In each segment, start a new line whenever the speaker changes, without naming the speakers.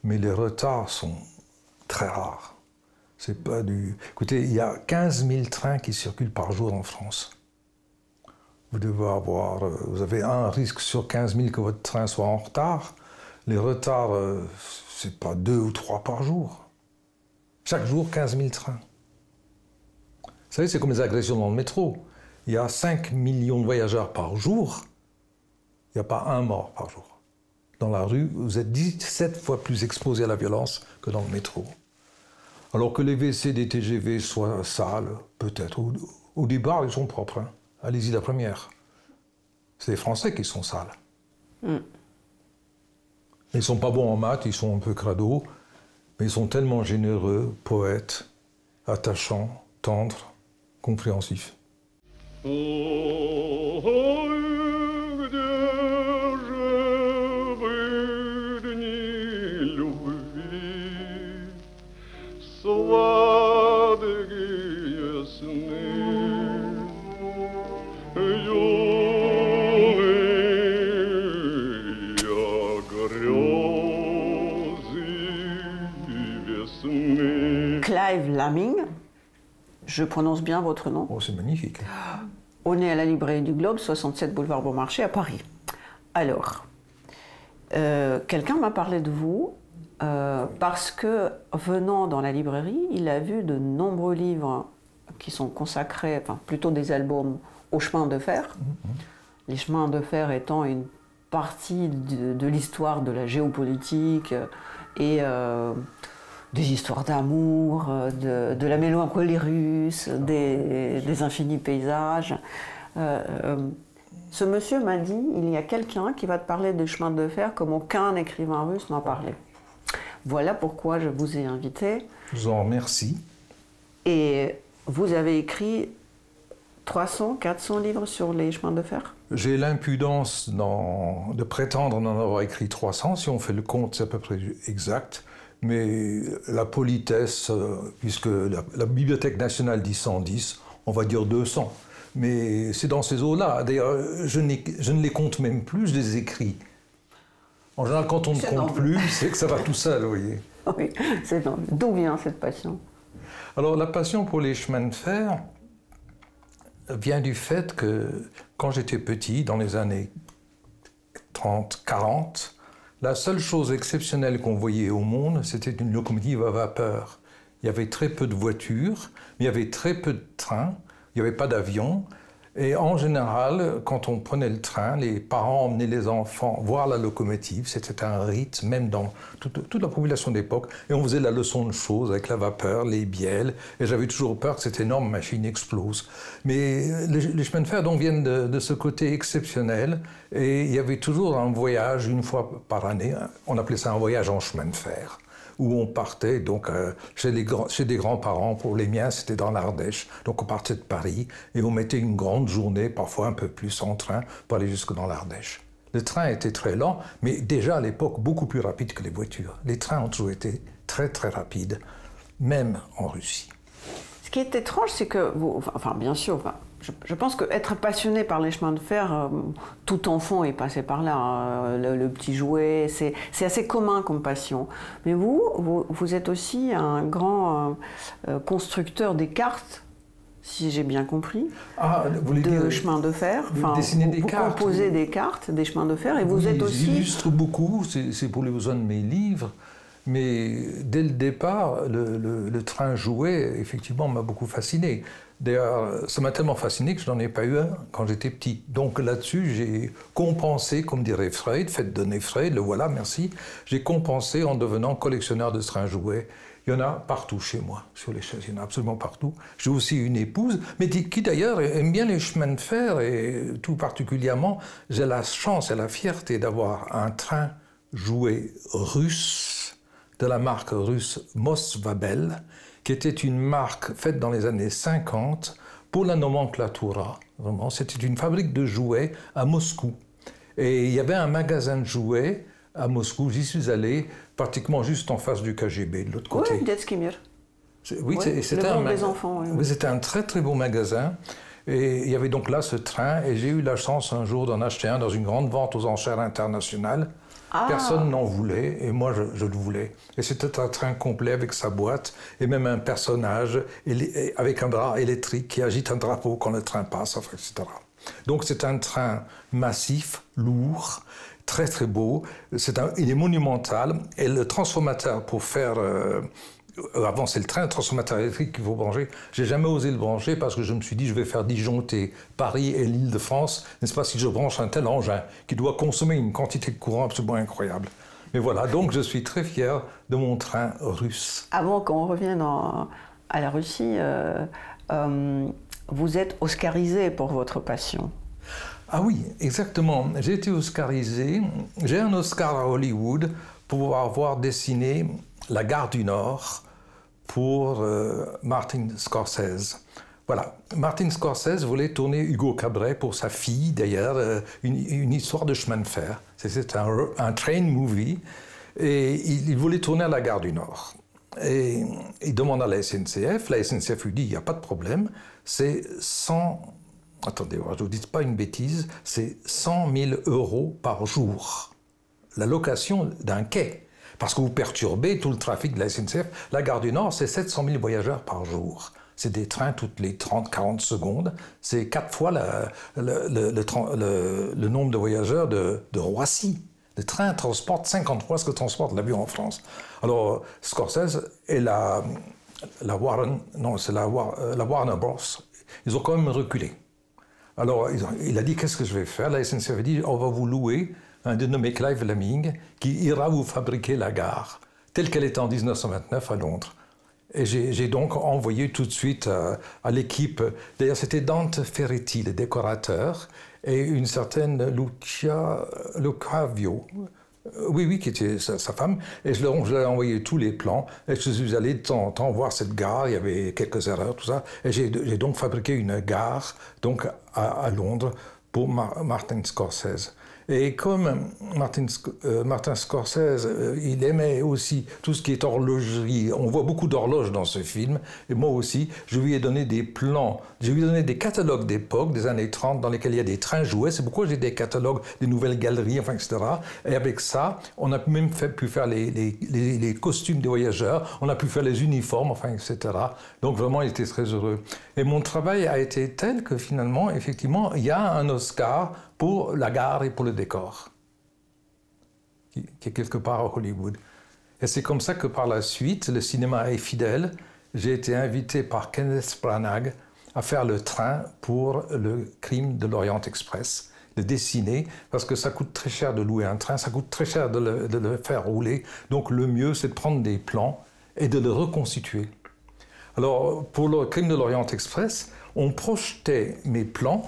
mais les retards sont très rares. C'est pas du... Écoutez, il y a 15 000 trains qui circulent par jour en France. Vous devez avoir... vous avez un risque sur 15 000 que votre train soit en retard. Les retards, c'est pas 2 ou 3 par jour. Chaque jour, 15 000 trains. Vous savez, c'est comme les agressions dans le métro. Il y a 5 millions de voyageurs par jour. Il n'y a pas un mort par jour. Dans la rue, vous êtes 17 fois plus exposé à la violence que dans le métro. Alors que les WC des TGV soient sales, peut-être. Ou des bars, ils sont propres. Hein. Allez-y la première. C'est les Français qui sont sales. Mm. Ils ne sont pas bons en maths, ils sont un peu crados, mais ils sont tellement généreux, poètes, attachants, tendres, compréhensifs.
Clive Lamming, je prononce bien votre nom.
Oh, c'est magnifique.
On est à la librairie du Globe, 67 boulevard Beaumarchais, à Paris. Alors, quelqu'un m'a parlé de vous parce que, venant dans la librairie, il a vu de nombreux livres qui sont consacrés, enfin plutôt des albums, aux chemins de fer. Les chemins de fer étant une partie de l'histoire de la géopolitique et des histoires d'amour, de la mélancolie russe, des infinis paysages. Ce monsieur m'a dit, il y a quelqu'un qui va te parler des chemins de fer comme aucun écrivain russe n'en parlait. Voilà pourquoi je vous ai invité.
Je vous en remercie.
Et vous avez écrit 300, 400 livres sur les chemins de fer?
J'ai l'impudence de prétendre n'en avoir écrit 300. Si on fait le compte, c'est à peu près exact. Mais la politesse, puisque la Bibliothèque nationale dit 110, on va dire 200. Mais c'est dans ces eaux-là. D'ailleurs, je ne les compte même plus, je les écris. En général, quand on ne compte plus, c'est que ça va tout seul, vous voyez.
Oui, c'est normal. D'où vient cette passion?
Alors, la passion pour les chemins de fer vient du fait que, quand j'étais petit, dans les années 30, 40, la seule chose exceptionnelle qu'on voyait au monde, c'était une locomotive à vapeur. Il y avait très peu de voitures, mais il y avait très peu de trains, il n'y avait pas d'avions. Et en général, quand on prenait le train, les parents emmenaient les enfants voir la locomotive. C'était un rite, même dans toute la population d'époque. Et on faisait la leçon de choses avec la vapeur, les bielles. Et j'avais toujours peur que cette énorme machine explose. Mais les chemins de fer donc, viennent de ce côté exceptionnel. Et il y avait toujours un voyage, une fois par année. On appelait ça un voyage en chemin de fer, où on partait donc, chez des grands-parents. Pour les miens, c'était dans l'Ardèche. Donc on partait de Paris et on mettait une grande journée, parfois un peu plus en train, pour aller jusque dans l'Ardèche. Le train était très lent, mais déjà à l'époque, beaucoup plus rapide que les voitures. Les trains ont toujours été très très rapides, même en Russie.
Ce qui est étrange, c'est que, bien sûr, je pense qu'être passionné par les chemins de fer, tout enfant est passé par là, hein, le petit jouet, c'est assez commun comme passion. Mais vous êtes aussi un grand constructeur des cartes, si j'ai bien compris, de chemins de fer.
Vous dessinez des cartes.
Vous composez des cartes, des chemins de fer, et vous êtes aussi...
J'illustre beaucoup, c'est pour les besoins de mes livres. Mais dès le départ, le train jouet, effectivement, m'a beaucoup fasciné. D'ailleurs, ça m'a tellement fasciné que je n'en ai pas eu un quand j'étais petit. Donc là-dessus, j'ai compensé, comme dirait Freud, faites donner Freud, le voilà, merci. J'ai compensé en devenant collectionneur de trains jouets. Il y en a partout chez moi, sur les chaises, il y en a absolument partout. J'ai aussi une épouse, mais qui d'ailleurs aime bien les chemins de fer, et tout particulièrement, j'ai la chance et la fierté d'avoir un train jouet russe, de la marque russe Mosvabel, qui était une marque faite dans les années 50 pour la nomenclatura. Vraiment, c'était une fabrique de jouets à Moscou. Et il y avait un magasin de jouets à Moscou, j'y suis allé, pratiquement juste en face du KGB, de l'autre côté.
Oui, Detskimir.
Oui, c'était un très très beau magasin. Et il y avait donc là ce train, et j'ai eu la chance un jour d'en acheter un dans une grande vente aux enchères internationales. Personne n'en voulait, et moi je le voulais. Et c'était un train complet avec sa boîte, et même un personnage avec un bras électrique qui agite un drapeau quand le train passe, etc. Donc c'est un train massif, lourd, très très beau. Il est monumental, et le transformateur pour faire... avant, c'est le train, le transformateur électrique qu'il faut brancher. J'ai jamais osé le brancher parce que je me suis dit, je vais faire disjoncter Paris et l'Île-de-France, n'est-ce pas, si je branche un tel engin qui doit consommer une quantité de courant absolument incroyable. Mais voilà, donc je suis très fier de mon train russe.
Avant qu'on revienne à la Russie, vous êtes oscarisé pour votre passion.
Ah oui, exactement. J'ai été oscarisé. J'ai un Oscar à Hollywood pour avoir dessiné La Gare du Nord pour Martin Scorsese. Voilà, Martin Scorsese voulait tourner Hugo Cabret pour sa fille, d'ailleurs, une histoire de chemin de fer. C'est un train movie, et il voulait tourner à la Gare du Nord. Et il demande à la SNCF lui dit, il n'y a pas de problème, c'est 100... Attendez, je ne vous dis pas une bêtise, c'est 100 000 € par jour, la location d'un quai. Parce que vous perturbez tout le trafic de la SNCF. La Gare du Nord, c'est 700 000 voyageurs par jour. C'est des trains toutes les 30-40 secondes. C'est 4 fois le nombre de voyageurs de Roissy. Le train transporte 50 fois ce que transporte l'avion en France. Alors, Scorsese et la Warner Bros., ils ont quand même reculé. Alors, il a dit, qu'est-ce que je vais faire? La SNCF a dit, on va vous louer un dénommé Clive Lemming, qui ira vous fabriquer la gare, telle qu'elle était en 1929 à Londres. Et j'ai donc envoyé tout de suite à l'équipe, d'ailleurs c'était Dante Ferretti, le décorateur, et une certaine Lucia Lucavio, oui, qui était sa femme, et je leur ai envoyé tous les plans, et je suis allé de temps en temps voir cette gare, il y avait quelques erreurs, tout ça, et j'ai donc fabriqué une gare donc, à Londres pour Martin Scorsese. Et comme Martin Scorsese, il aimait aussi tout ce qui est horlogerie, on voit beaucoup d'horloges dans ce film, et moi aussi, je lui ai donné des plans, je lui ai donné des catalogues d'époque, des années 30, dans lesquels il y a des trains jouets, c'est pourquoi j'ai des catalogues, des nouvelles galeries, enfin, etc. Et avec ça, on a même pu faire les costumes des voyageurs, on a pu faire les uniformes, enfin, etc. Donc vraiment, il était très heureux. Et mon travail a été tel que finalement, effectivement, il y a un Oscar pour la gare et pour le décor, qui est quelque part à Hollywood. Et c'est comme ça que par la suite, le cinéma est fidèle. J'ai été invité par Kenneth Branagh à faire le train pour le Crime de l'Orient Express, le dessiner, parce que ça coûte très cher de louer un train, ça coûte très cher de le faire rouler. Donc le mieux, c'est de prendre des plans et de le reconstituer. Alors, pour le Crime de l'Orient Express, on projetait mes plans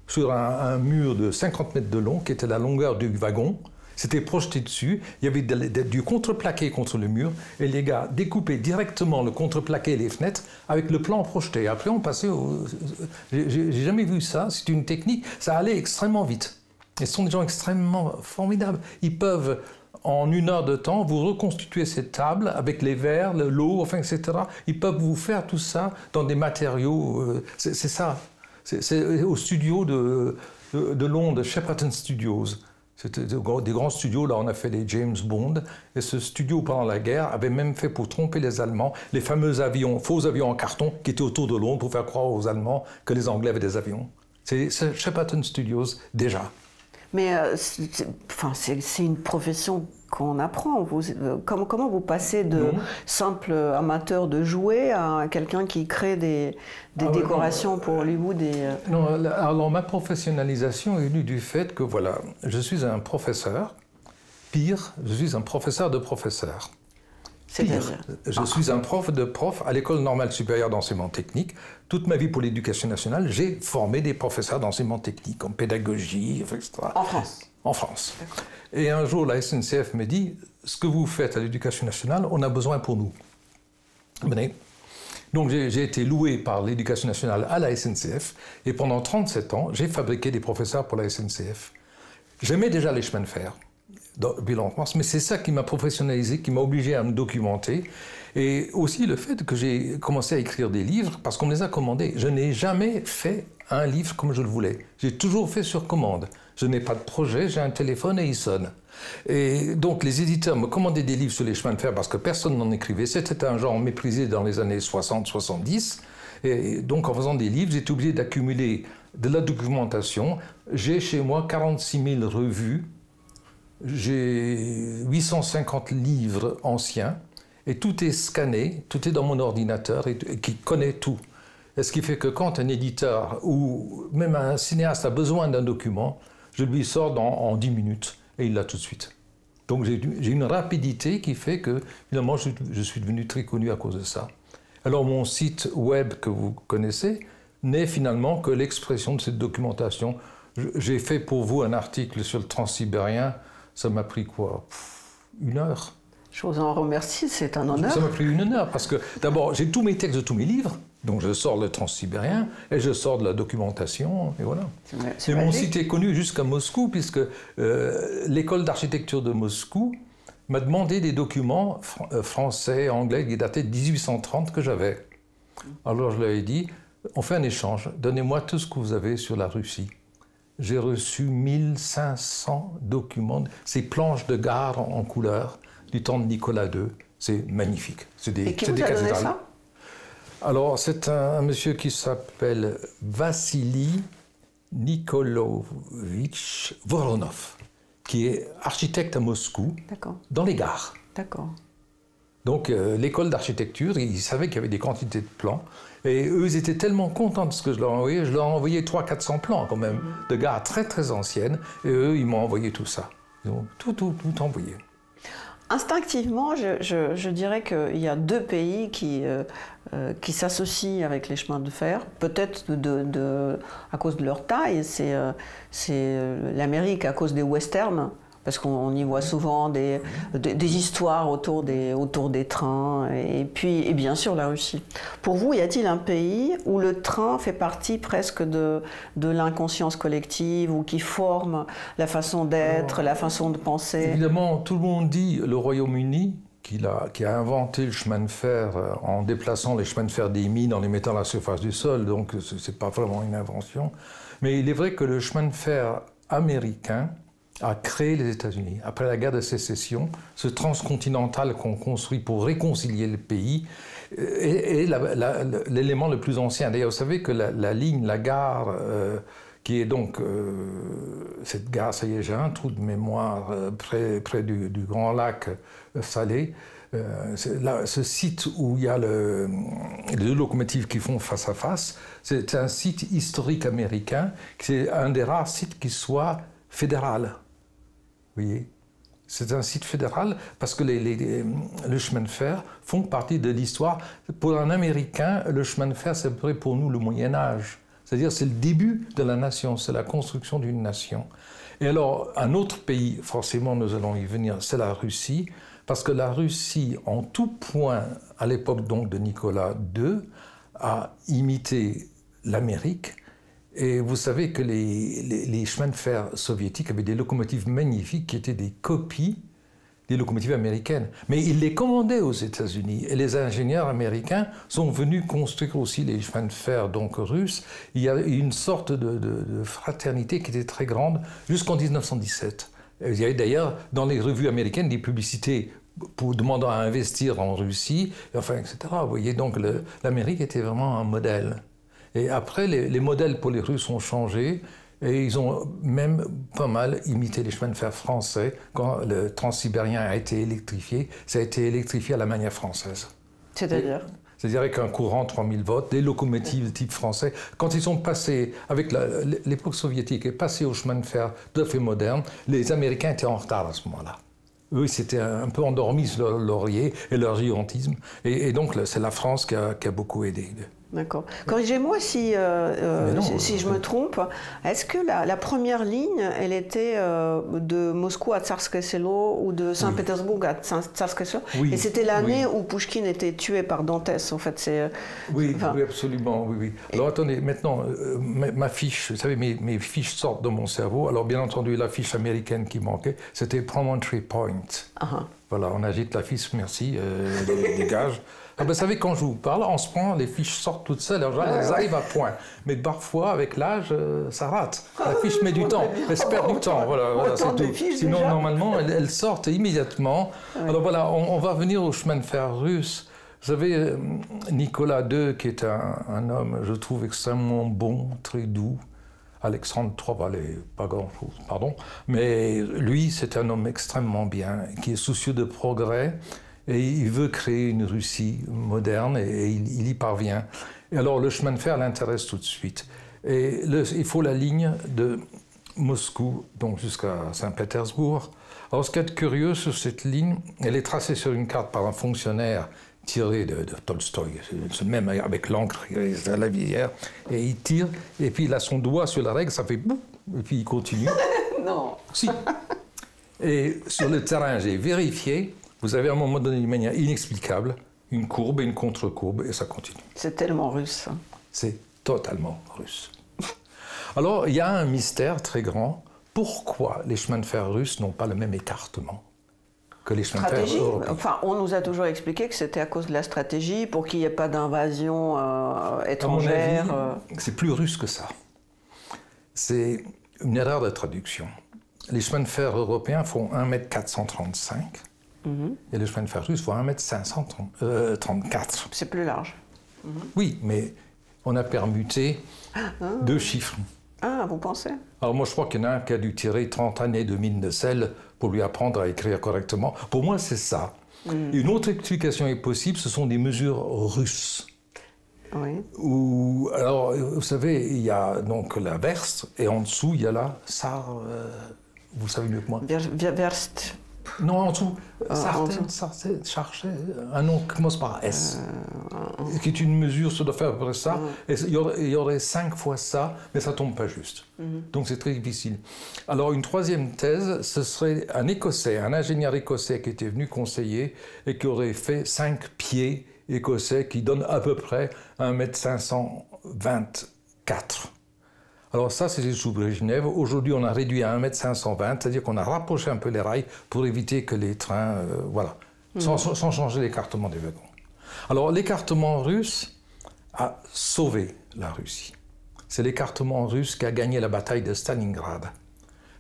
sur un mur de 50 mètres de long, qui était la longueur du wagon. C'était projeté dessus, il y avait du contreplaqué contre le mur, et les gars découpaient directement le contreplaqué et les fenêtres avec le plan projeté. Après, on passait au... J'ai jamais vu ça, c'est une technique, ça allait extrêmement vite. Et ce sont des gens extrêmement formidables. Ils peuvent, en 1 heure de temps, vous reconstituer cette table avec les verres, l'eau, enfin, etc. Ils peuvent vous faire tout ça dans des matériaux... c'est ça. C'est au studio de Londres, Shepperton Studios. C'était des grands studios, là on a fait les James Bond. Et ce studio, pendant la guerre, avait même fait pour tromper les Allemands, les fameux avions, faux avions en carton, qui étaient autour de Londres pour faire croire aux Allemands que les Anglais avaient des avions. C'est Shepperton Studios, déjà.
Mais c'est une profession qu'on apprend. Comment vous passez de simple amateur de jouets à quelqu'un qui crée des décorations pour Hollywood
Non, alors ma professionnalisation est venue du fait que, voilà, je suis un professeur. Pire, je suis un professeur de professeurs. Pire, je suis un prof de prof à l'École normale supérieure d'enseignement technique. Toute ma vie pour l'éducation nationale, j'ai formé des professeurs d'enseignement technique, en pédagogie, etc.
En France?
En France. Et un jour, la SNCF me dit, ce que vous faites à l'éducation nationale, on a besoin pour nous. Venez. Donc j'ai été loué par l'éducation nationale à la SNCF, et pendant 37 ans, j'ai fabriqué des professeurs pour la SNCF. J'aimais déjà les chemins de fer. Bilan France, mais c'est ça qui m'a professionnalisé, qui m'a obligé à me documenter. Et aussi le fait que j'ai commencé à écrire des livres, parce qu'on me les a commandés. Je n'ai jamais fait un livre comme je le voulais. J'ai toujours fait sur commande. Je n'ai pas de projet, j'ai un téléphone et il sonne. Et donc les éditeurs me commandaient des livres sur les chemins de fer parce que personne n'en écrivait. C'était un genre méprisé dans les années 60-70. Et donc en faisant des livres, j'étais obligé d'accumuler de la documentation. J'ai chez moi 46 000 revues. J'ai 850 livres anciens. Et tout est scanné, tout est dans mon ordinateur et qui connaît tout. Et ce qui fait que quand un éditeur ou même un cinéaste a besoin d'un document, je lui sors en 10 minutes et il l'a tout de suite. Donc j'ai une rapidité qui fait que finalement je suis devenu très connu à cause de ça. Alors mon site web que vous connaissez n'est finalement que l'expression de cette documentation. J'ai fait pour vous un article sur le transsibérien, ça m'a pris quoi, 1 heure.
Je vous en remercie, c'est un honneur.
Ça m'a pris 1 heure parce que d'abord j'ai tous mes textes de tous mes livres. Donc je sors le transsibérien et je sors de la documentation et voilà. Et mon site est connu jusqu'à Moscou puisque l'école d'architecture de Moscou m'a demandé des documents français, anglais qui dataient de 1830 que j'avais. Alors je leur ai dit, on fait un échange, donnez-moi tout ce que vous avez sur la Russie. J'ai reçu 1500 documents, ces planches de gare en couleur du temps de Nicolas II. C'est magnifique.
Et qui vous a donné ça ?
Alors, c'est un monsieur qui s'appelle Vassili Nikolaevitch Voronov, qui est architecte à Moscou, dans les gares.
D'accord.
Donc, l'école d'architecture, ils savaient qu'il y avait des quantités de plans. Et eux, ils étaient tellement contents de ce que je leur envoyais. Je leur ai envoyé 300-400 plans, quand même, de gares très, très anciennes. Et eux, ils m'ont envoyé tout ça. Ils ont tout envoyé.
Instinctivement, je dirais qu'il y a 2 pays qui s'associent avec les chemins de fer, peut-être à cause de leur taille. C'est l'Amérique à cause des westerns, parce qu'on y voit souvent des histoires autour des trains, et bien sûr la Russie. Pour vous, y a-t-il un pays où le train fait partie presque de l'inconscience collective, ou qui forme la façon d'être, la façon de penser?
Évidemment, tout le monde dit le Royaume-Uni, qui a inventé le chemin de fer en déplaçant les chemins de fer des mines, en les mettant à la surface du sol, donc ce n'est pas vraiment une invention. Mais il est vrai que le chemin de fer américain a créé les États-Unis. Après la guerre de sécession, ce transcontinental qu'on construit pour réconcilier le pays est l'élément le plus ancien. D'ailleurs, vous savez que la gare, qui est donc cette gare, ça y est, j'ai un trou de mémoire, près du Grand Lac Salé, ce site où il y a les 2 locomotives qui font face à face, c'est un site historique américain, c'est un des rares sites qui soit fédéral. Vous voyez, c'est un site fédéral parce que le chemin de fer font partie de l'histoire. Pour un Américain, le chemin de fer, c'est pour nous le Moyen-Âge. C'est-à-dire, c'est le début de la nation, c'est la construction d'une nation. Et alors, un autre pays, forcément, nous allons y venir, c'est la Russie, parce que la Russie, en tout point, à l'époque donc de Nicolas II, a imité l'Amérique. Et vous savez que les chemins de fer soviétiques avaient des locomotives magnifiques qui étaient des copies des locomotives américaines. Mais ils les commandaient aux États-Unis. Et les ingénieurs américains sont venus construire aussi les chemins de fer donc russes. Il y a une sorte de fraternité qui était très grande jusqu'en 1917. Il y avait d'ailleurs dans les revues américaines des publicités demandant à investir en Russie, enfin, etc. Vous voyez, donc l'Amérique était vraiment un modèle. Et après, les modèles pour les Russes ont changé et ils ont même pas mal imité les chemins de fer français. Quand le transsibérien a été électrifié, ça a été électrifié à la manière française.
C'est-à-dire ?
C'est-à-dire avec un courant 3000 volts, des locomotives de type français. Quand ils sont passés, avec l'époque soviétique, et passés au chemin de fer tout à fait moderne, les Américains étaient en retard à ce moment-là. Eux, ils s'étaient un peu endormis sur leur laurier et leur gigantisme. Et donc, c'est la France qui a beaucoup aidé.
D'accord. Corrigez-moi si je me trompe. Est-ce que la première ligne, elle était de Moscou à Tsarskoye Selo ou de Saint-Pétersbourg à Tsarskoye Selo? Et c'était l'année où Pouchkine était tué par Dantès, en fait.
Oui, absolument. Oui. Alors attendez, maintenant, ma fiche, vous savez, mes fiches sortent de mon cerveau. Alors bien entendu, la fiche américaine qui manquait, c'était Promontory Point. Voilà, on agite la fiche, merci, dégage. Ah ben, vous savez, quand je vous parle, en ce moment, les fiches sortent toutes seules, alors elles arrivent à point. Mais parfois, avec l'âge, ça rate. La fiche met du temps, elle se perd du temps, voilà c'est tout. Sinon, normalement, elles sortent immédiatement. Ouais. Alors voilà, on va venir au chemin de fer russe. Vous savez, Nicolas II, qui est un homme, je trouve, extrêmement bon, très doux. Alexandre III, pas grand-chose, pardon. Mais lui, c'est un homme extrêmement bien, qui est soucieux de progrès. Et il veut créer une Russie moderne et il y parvient. Et alors le chemin de fer l'intéresse tout de suite. Et il faut la ligne de Moscou, donc jusqu'à Saint-Pétersbourg. Alors ce qui est curieux sur cette ligne, elle est tracée sur une carte par un fonctionnaire tiré de Tolstoï, même avec l'encre à la vieillère, et il tire, et puis il a son doigt sur la règle, ça fait boum, et puis il continue.
Non.
Si. Et sur le terrain, j'ai vérifié. Vous avez à un moment donné, d'une manière inexplicable, une courbe et une contre-courbe, et ça continue.
C'est tellement russe.
C'est totalement russe. Alors, il y a un mystère très grand. Pourquoi les chemins de fer russes n'ont pas le même écartement que les chemins de fer européens?
Enfin, on nous a toujours expliqué que c'était à cause de la stratégie, pour qu'il n'y ait pas d'invasion étrangère.
À mon avis, c'est plus russe que ça. C'est une erreur de traduction. Les chemins de fer européens font 1,435 m. Et le chemin de fer russe, il faut 1,534 m.
C'est plus large.
Oui, mais on a permuté deux chiffres.
Ah, vous pensez?
Alors moi, je crois qu'il y en a un qui a dû tirer 30 années de mine de sel pour lui apprendre à écrire correctement. Pour moi, c'est ça. Une autre explication est possible, ce sont des mesures russes.
Oui.
Alors, vous savez, il y a donc la verste, et en dessous, il y a la sar... vous savez mieux que moi.
Verst.
Non, en dessous, un nom qui commence par S, qui est une mesure, ça doit faire à peu près ça. Et il y aurait 5 fois ça, mais ça ne tombe pas juste. Donc c'est très difficile. Alors une troisième thèse, ce serait un Écossais, un ingénieur écossais qui était venu conseiller et qui aurait fait 5 pieds écossais qui donnent à peu près 1,524 m. Alors ça, c'était sous Brejnev. Aujourd'hui, on a réduit à 1,520 m, c'est-à-dire qu'on a rapproché un peu les rails pour éviter que les trains... voilà, sans changer l'écartement des wagons. Alors l'écartement russe a sauvé la Russie. C'est l'écartement russe qui a gagné la bataille de Stalingrad.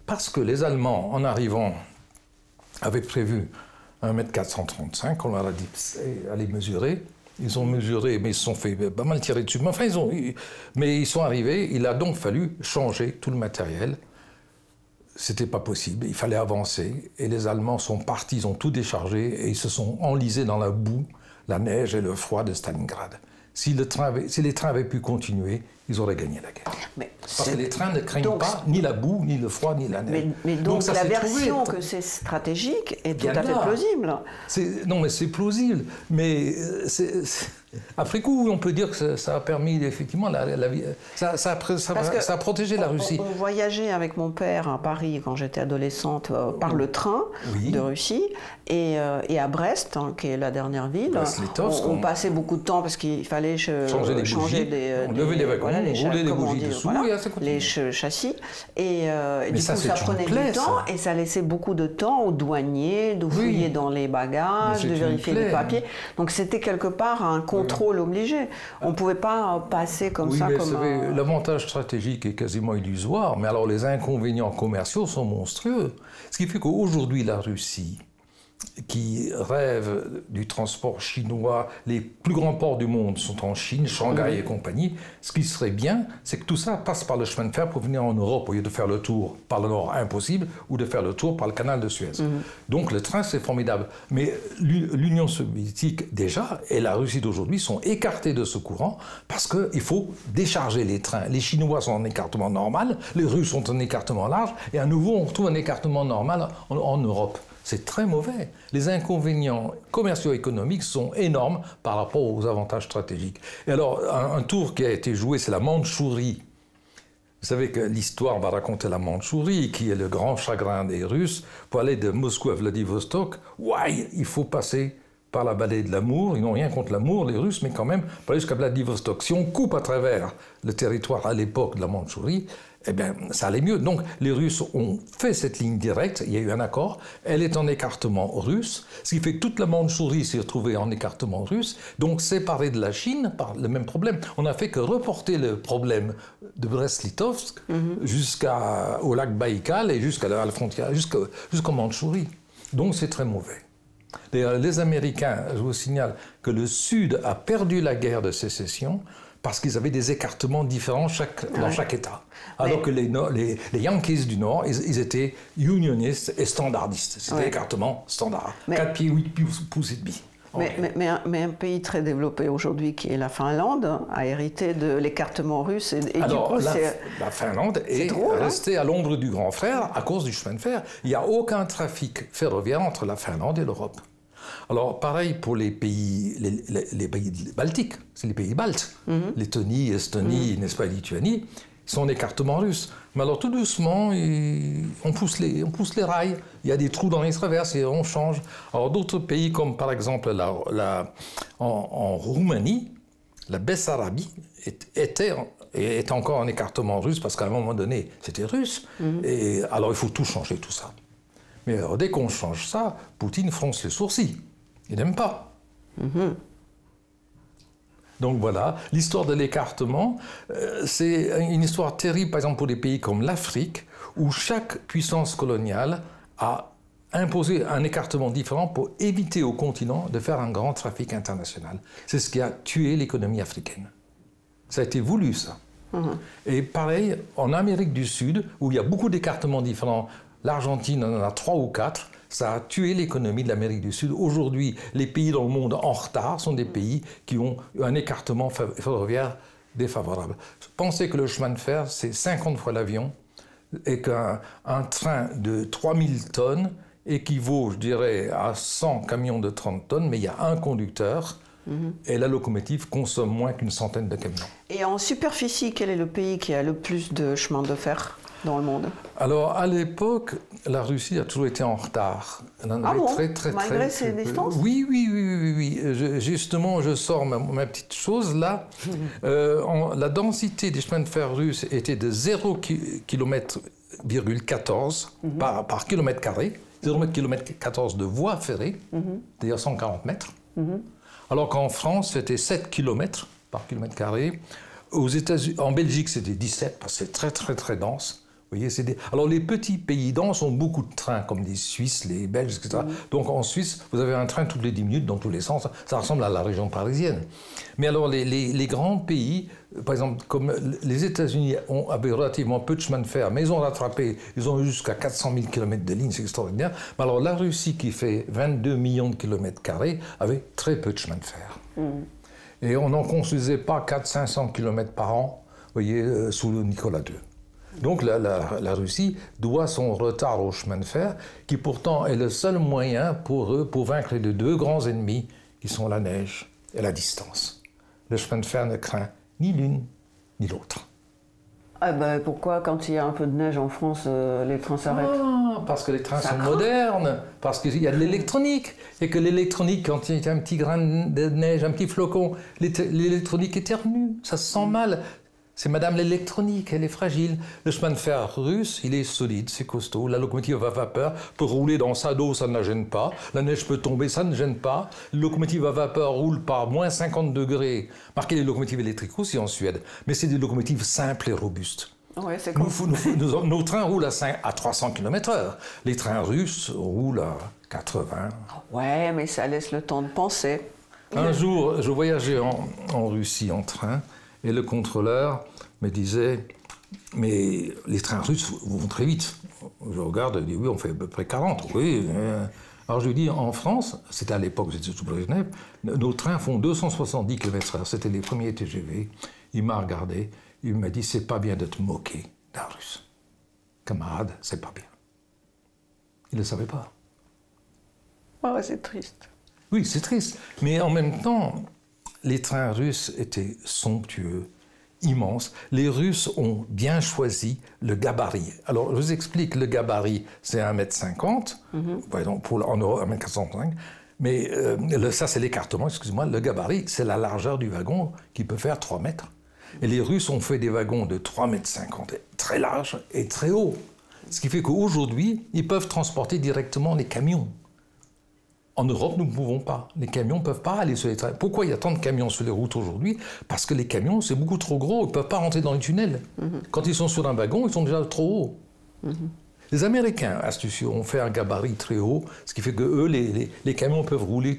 Parce que les Allemands, en arrivant, avaient prévu 1,435 m, on leur a dit « allez mesurer ». Ils ont mesuré, mais ils se sont fait pas mal tirer dessus. Mais enfin, ils sont arrivés. Il a donc fallu changer tout le matériel. C'était pas possible. Il fallait avancer. Et les Allemands sont partis, ils ont tout déchargé et ils se sont enlisés dans la boue, la neige et le froid de Stalingrad. Si les trains avaient pu continuer, ils auraient gagné la guerre. Parce que les trains ne craignent pas ni la boue, ni le froid, ni la neige.
Mais donc la version que c'est stratégique est tout à fait plausible.
Non, mais c'est plausible. Mais après coup, on peut dire que ça a permis effectivement ça a protégé la Russie.
On voyageait avec mon père à Paris quand j'étais adolescente par le train de Russie et à Brest, qui est la dernière ville. On passait beaucoup de temps parce qu'il fallait changer les wagons,
rouler les bougies dessous et ça continue.
Les châssis. Et du coup, ça prenait du temps et ça laissait beaucoup de temps aux douaniers de fouiller dans les bagages, de vérifier les papiers. Donc c'était quelque part un contrôle obligé. On ne pouvait pas passer comme ça.
L'avantage stratégique est quasiment illusoire, mais alors les inconvénients commerciaux sont monstrueux. Ce qui fait qu'aujourd'hui, la Russie, qui rêve du transport chinois, les plus grands ports du monde sont en Chine, Shanghai et compagnie. Ce qui serait bien, c'est que tout ça passe par le chemin de fer pour venir en Europe, au lieu de faire le tour par le nord, impossible, ou de faire le tour par le canal de Suez. Donc le train, c'est formidable. Mais l'Union soviétique, déjà, et la Russie d'aujourd'hui sont écartés de ce courant parce qu'il faut décharger les trains. Les Chinois sont en écartement normal, les Russes sont en écartement large, et à nouveau, on retrouve un écartement normal en Europe. C'est très mauvais. Les inconvénients commerciaux et économiques sont énormes par rapport aux avantages stratégiques. Et alors, un tour qui a été joué, c'est la Mandchourie. Vous savez que l'histoire va raconter la Mandchourie, qui est le grand chagrin des Russes. Pour aller de Moscou à Vladivostok, il faut passer par la vallée de l'Amour. Ils n'ont rien contre l'Amour, les Russes, mais quand même, pour aller jusqu'à Vladivostok. Si on coupe à travers le territoire à l'époque de la Mandchourie, eh bien, ça allait mieux. Donc, les Russes ont fait cette ligne directe, il y a eu un accord, elle est en écartement russe, ce qui fait que toute la Mandchourie s'est retrouvée en écartement russe, donc séparée de la Chine par le même problème. On n'a fait que reporter le problème de Brest-Litovsk jusqu'au lac Baïkal et jusqu'à la frontière, jusqu'en Mandchourie. Donc, c'est très mauvais. D'ailleurs, les Américains, je vous signale que le Sud a perdu la guerre de sécession parce qu'ils avaient des écartements différents dans chaque État. Alors que les Yankees du Nord, ils étaient unionistes et standardistes. C'était écartement standard. 4 pieds, 8 pouces et demi.
Mais un pays très développé aujourd'hui, qui est la Finlande, a hérité de l'écartement russe.
Alors, la Finlande est restée à l'ombre du grand frère à cause du chemin de fer. Il n'y a aucun trafic ferroviaire entre la Finlande et l'Europe. Alors, pareil pour les pays baltiques, c'est les pays baltes. Lettonie, Estonie, n'est-ce pas, Lituanie, ils sont en écartement russe. Mais alors, tout doucement, on pousse les rails. Il y a des trous dans les traverses et on change. Alors, d'autres pays, comme par exemple en Roumanie, la Bessarabie est encore en écartement russe parce qu'à un moment donné, c'était russe. Et alors, il faut tout changer, tout ça. Mais alors, dès qu'on change ça, Poutine fronce les sourcils. Il n'aime pas. Donc voilà, l'histoire de l'écartement, c'est une histoire terrible, par exemple, pour des pays comme l'Afrique, où chaque puissance coloniale a imposé un écartement différent pour éviter au continent de faire un grand trafic international. C'est ce qui a tué l'économie africaine. Ça a été voulu, ça. Et pareil, en Amérique du Sud, où il y a beaucoup d'écartements différents, l'Argentine en a 3 ou 4, ça a tué l'économie de l'Amérique du Sud. Aujourd'hui, les pays dans le monde en retard sont des pays qui ont un écartement ferroviaire défavorable. Pensez que le chemin de fer, c'est 50 fois l'avion, et qu'un train de 3000 tonnes équivaut, je dirais, à 100 camions de 30 tonnes, mais il y a un conducteur, et la locomotive consomme moins qu'une centaine de camions.
Et en superficie, quel est le pays qui a le plus de chemins de fer dans le monde?
Alors, à l'époque, la Russie a toujours été en retard.
Malgré ses distances?
Oui. Justement, je sors ma petite chose là. La densité des chemins de fer russes était de 0,14 km par kilomètre carré, 0,14 de voies ferrées, c'est-à-dire 140 mètres. Alors qu'en France, c'était 7 km par kilomètre carré. En Belgique, c'était 17, parce que c'est très, très, très dense. Vous voyez, Alors, les petits pays denses ont beaucoup de trains, comme les Suisses, les Belges, etc. Donc, en Suisse, vous avez un train toutes les 10 minutes, dans tous les sens. Ça ressemble à la région parisienne. Mais alors, les grands pays, par exemple, comme les États-Unis avaient relativement peu de chemin de fer, mais ils ont rattrapé, ils ont eu jusqu'à 400 000 km de lignes, c'est extraordinaire. Mais alors, la Russie, qui fait 22 millions de kilomètres carrés, avait très peu de chemin de fer. Et on n'en construisait pas 400-500 km par an, vous voyez, sous Nicolas II. Donc la Russie doit son retard au chemin de fer, qui pourtant est le seul moyen pour eux pour vaincre les 2 grands ennemis, qui sont la neige et la distance. Le chemin de fer ne craint ni l'une ni l'autre.
Ah ben pourquoi, quand il y a un peu de neige en France, les trains s'arrêtent?
Parce que les trains sont modernes, parce qu'il y a de l'électronique. Et que l'électronique, quand il y a un petit grain de neige, un petit flocon, l'électronique éternue, ça se sent mal. C'est Madame l'électronique, elle est fragile. Le chemin de fer russe, il est solide, c'est costaud. La locomotive à vapeur peut rouler dans sa dos, ça ne la gêne pas. La neige peut tomber, ça ne gêne pas. La locomotive à vapeur roule par moins 50 degrés. Marquez les locomotives électriques aussi en Suède. Mais c'est des locomotives simples et robustes.
Ouais, c'est comme...
nos trains roulent à 300 km/h. Les trains russes roulent à 80.
Ouais, mais ça laisse le temps de penser.
Un jour, je voyageais en Russie en train. Et le contrôleur me disait, mais les trains russes vont très vite. Je regarde, je dis, oui, on fait à peu près 40. Oui. Alors je lui dis, en France, c'était à l'époque, j'étais sous Brejnev, nos trains font 270 km/h. C'était les premiers TGV. Il m'a regardé, il m'a dit, c'est pas bien de te moquer d'un Russe. Camarade, c'est pas bien. Il ne le savait pas.
Ah ouais, c'est triste.
Oui, c'est triste. Mais en même temps, les trains russes étaient somptueux, immenses. Les Russes ont bien choisi le gabarit. Alors, je vous explique, le gabarit, c'est 1,50 m, par exemple, en Europe, 1,45 m. Mais ça, c'est l'écartement, excusez-moi. Le gabarit, c'est la largeur du wagon qui peut faire 3 mètres. Et les Russes ont fait des wagons de 3,50 m, très larges et très hauts. Ce qui fait qu'aujourd'hui, ils peuvent transporter directement les camions. En Europe, nous ne pouvons pas. Les camions ne peuvent pas aller sur les trains. Pourquoi il y a tant de camions sur les routes aujourd'hui? Parce que les camions, c'est beaucoup trop gros. Ils ne peuvent pas rentrer dans les tunnels. Quand ils sont sur un wagon, ils sont déjà trop hauts. Les Américains, astucieux, ont fait un gabarit très haut, ce qui fait que eux, les camions peuvent rouler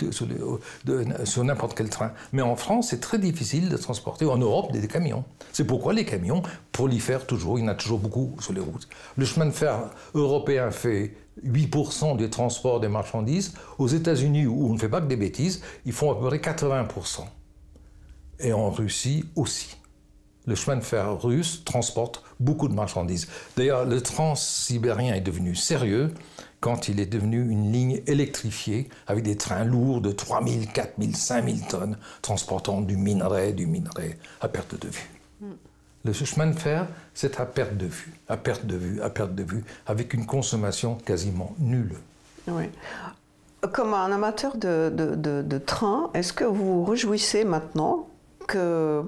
sur n'importe quel train. Mais en France, c'est très difficile de transporter, en Europe, des camions. C'est pourquoi les camions prolifèrent toujours, il y en a toujours beaucoup sur les routes. Le chemin de fer européen fait 8% du transport des marchandises. Aux États-Unis, où on ne fait pas que des bêtises, ils font à peu près 80%. Et en Russie aussi. Le chemin de fer russe transporte beaucoup de marchandises. D'ailleurs, le transsibérien est devenu sérieux quand il est devenu une ligne électrifiée avec des trains lourds de 3000, 4000, 5000 tonnes transportant du minerai à perte de vue. Le chemin de fer, c'est à perte de vue, à perte de vue, à perte de vue, avec une consommation quasiment nulle.
Oui. Comme un amateur de train, est-ce que vous vous réjouissez maintenant que,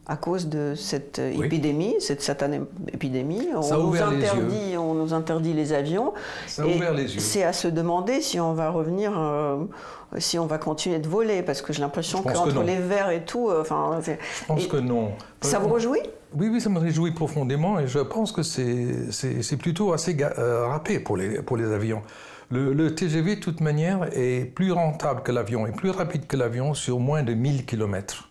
à cause de cette épidémie, cette satanée épidémie, on nous interdit les avions.
Ça a ouvert les yeux.
C'est à se demander si on va revenir, si on va continuer de voler, parce que j'ai l'impression qu'entre les verts et tout...
je pense que non.
Ça vous réjouit?
Oui, ça me réjouit profondément et je pense que c'est plutôt assez râpé pour les avions. Le TGV, de toute manière, est plus rentable que l'avion et plus rapide que l'avion sur moins de 1000 km.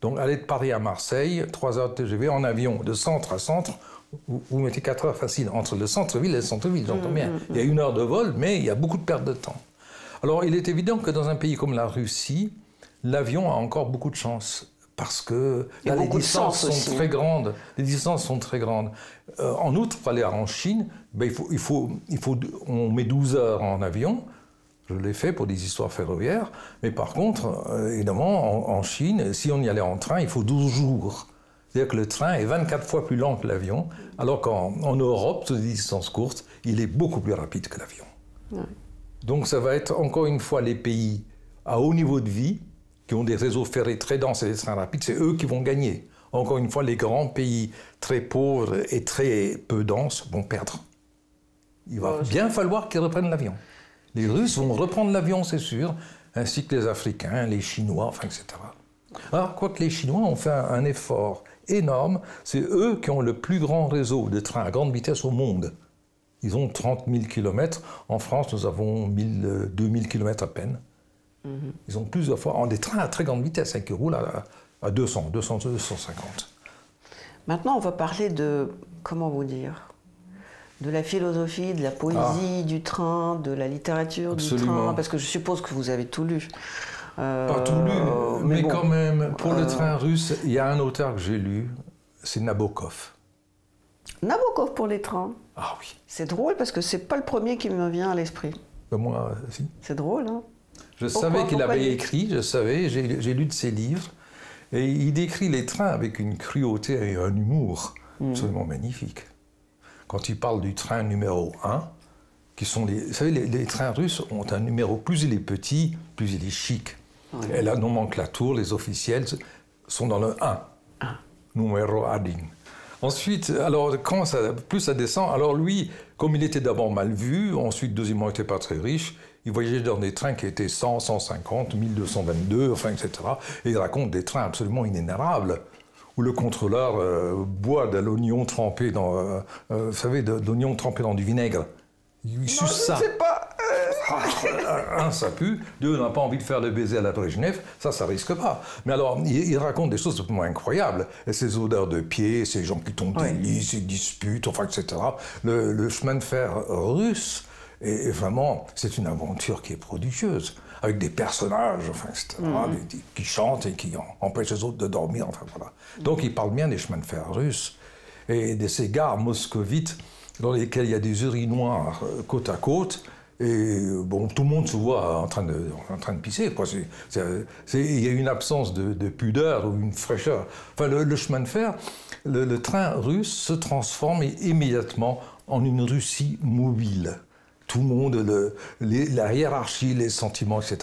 Donc, aller de Paris à Marseille, 3 heures de TGV en avion, de centre à centre, vous mettez 4 heures facile entre le centre-ville et le centre-ville, j'entends bien. Il y a 1 heure de vol, mais il y a beaucoup de perte de temps. Alors, il est évident que dans un pays comme la Russie, l'avion a encore beaucoup de chance. Parce que là, les distances sont très grandes. Les distances sont très grandes. En outre, pour aller en Chine, on met 12 heures en avion. Je l'ai fait pour des histoires ferroviaires. Mais par contre, évidemment, en Chine, si on y allait en train, il faut 12 jours. C'est-à-dire que le train est 24 fois plus lent que l'avion, alors qu'en Europe, sur des distances courtes, il est beaucoup plus rapide que l'avion. Ouais. Donc ça va être encore une fois les pays à haut niveau de vie, qui ont des réseaux ferrés très denses et des trains rapides, c'est eux qui vont gagner. Encore une fois, les grands pays très pauvres et très peu denses vont perdre. Il va bien falloir qu'ils reprennent l'avion. Les Russes vont reprendre l'avion, c'est sûr, ainsi que les Africains, les Chinois, etc. Alors, quoique les Chinois ont fait un effort énorme, c'est eux qui ont le plus grand réseau de trains à grande vitesse au monde. Ils ont 30 000 km. En France, nous avons 2000 km à peine. Ils ont plusieurs fois, des trains à très grande vitesse, qui roulent à 200, 250.
Maintenant, on va parler de, comment vous dire, de la philosophie, de la poésie du train, de la littérature du train, parce que je suppose que vous avez tout lu.
Pas tout lu, mais bon, quand même, pour le train russe, il y a un auteur que j'ai lu, c'est Nabokov.
Nabokov pour les trains?
Ah oui.
C'est drôle, parce que c'est pas le premier qui me vient à l'esprit.
Moi, si.
C'est drôle, hein?
Je savais qu'il avait écrit, j'ai lu de ses livres, et il décrit les trains avec une cruauté et un humour absolument magnifique. Quand il parle du train numéro 1, qui sont vous savez, les trains russes ont un numéro, plus il est petit, plus il est chic. Oui. Et la nomenclature, les officiels sont dans le 1, numéro 1. Ensuite, alors, plus ça descend, alors lui, comme il était d'abord mal vu, ensuite, deuxièmement, il n'était pas très riche, il voyageait dans des trains qui étaient 100, 150, 1222, etc. Et il raconte des trains absolument inénarrables, où le contrôleur boit de l'oignon trempé dans, vous savez, de l'oignon trempé dans du vinaigre. Il suce ça.
Je ne sais pas.
Un, ça pue. Deux, on n'a pas envie de faire le baiser à la Brejnev. Ça risque pas. Mais alors, il raconte des choses absolument incroyables. Et ces odeurs de pieds, ces gens qui tombent des lits, ces disputes, etc. Le chemin de fer russe, est vraiment, c'est une aventure qui est prodigieuse, avec des personnages, etc., qui chantent et qui empêchent les autres de dormir, voilà. Donc, il parle bien des chemins de fer russes et de ces gares moscovites dans lesquelles il y a des urinoirs côte à côte. Et bon, tout le monde se voit en train de pisser, quoi. Il y a une absence de pudeur ou une fraîcheur. Enfin, le chemin de fer, le train russe se transforme immédiatement en une Russie mobile. tout le monde, la hiérarchie, les sentiments, etc.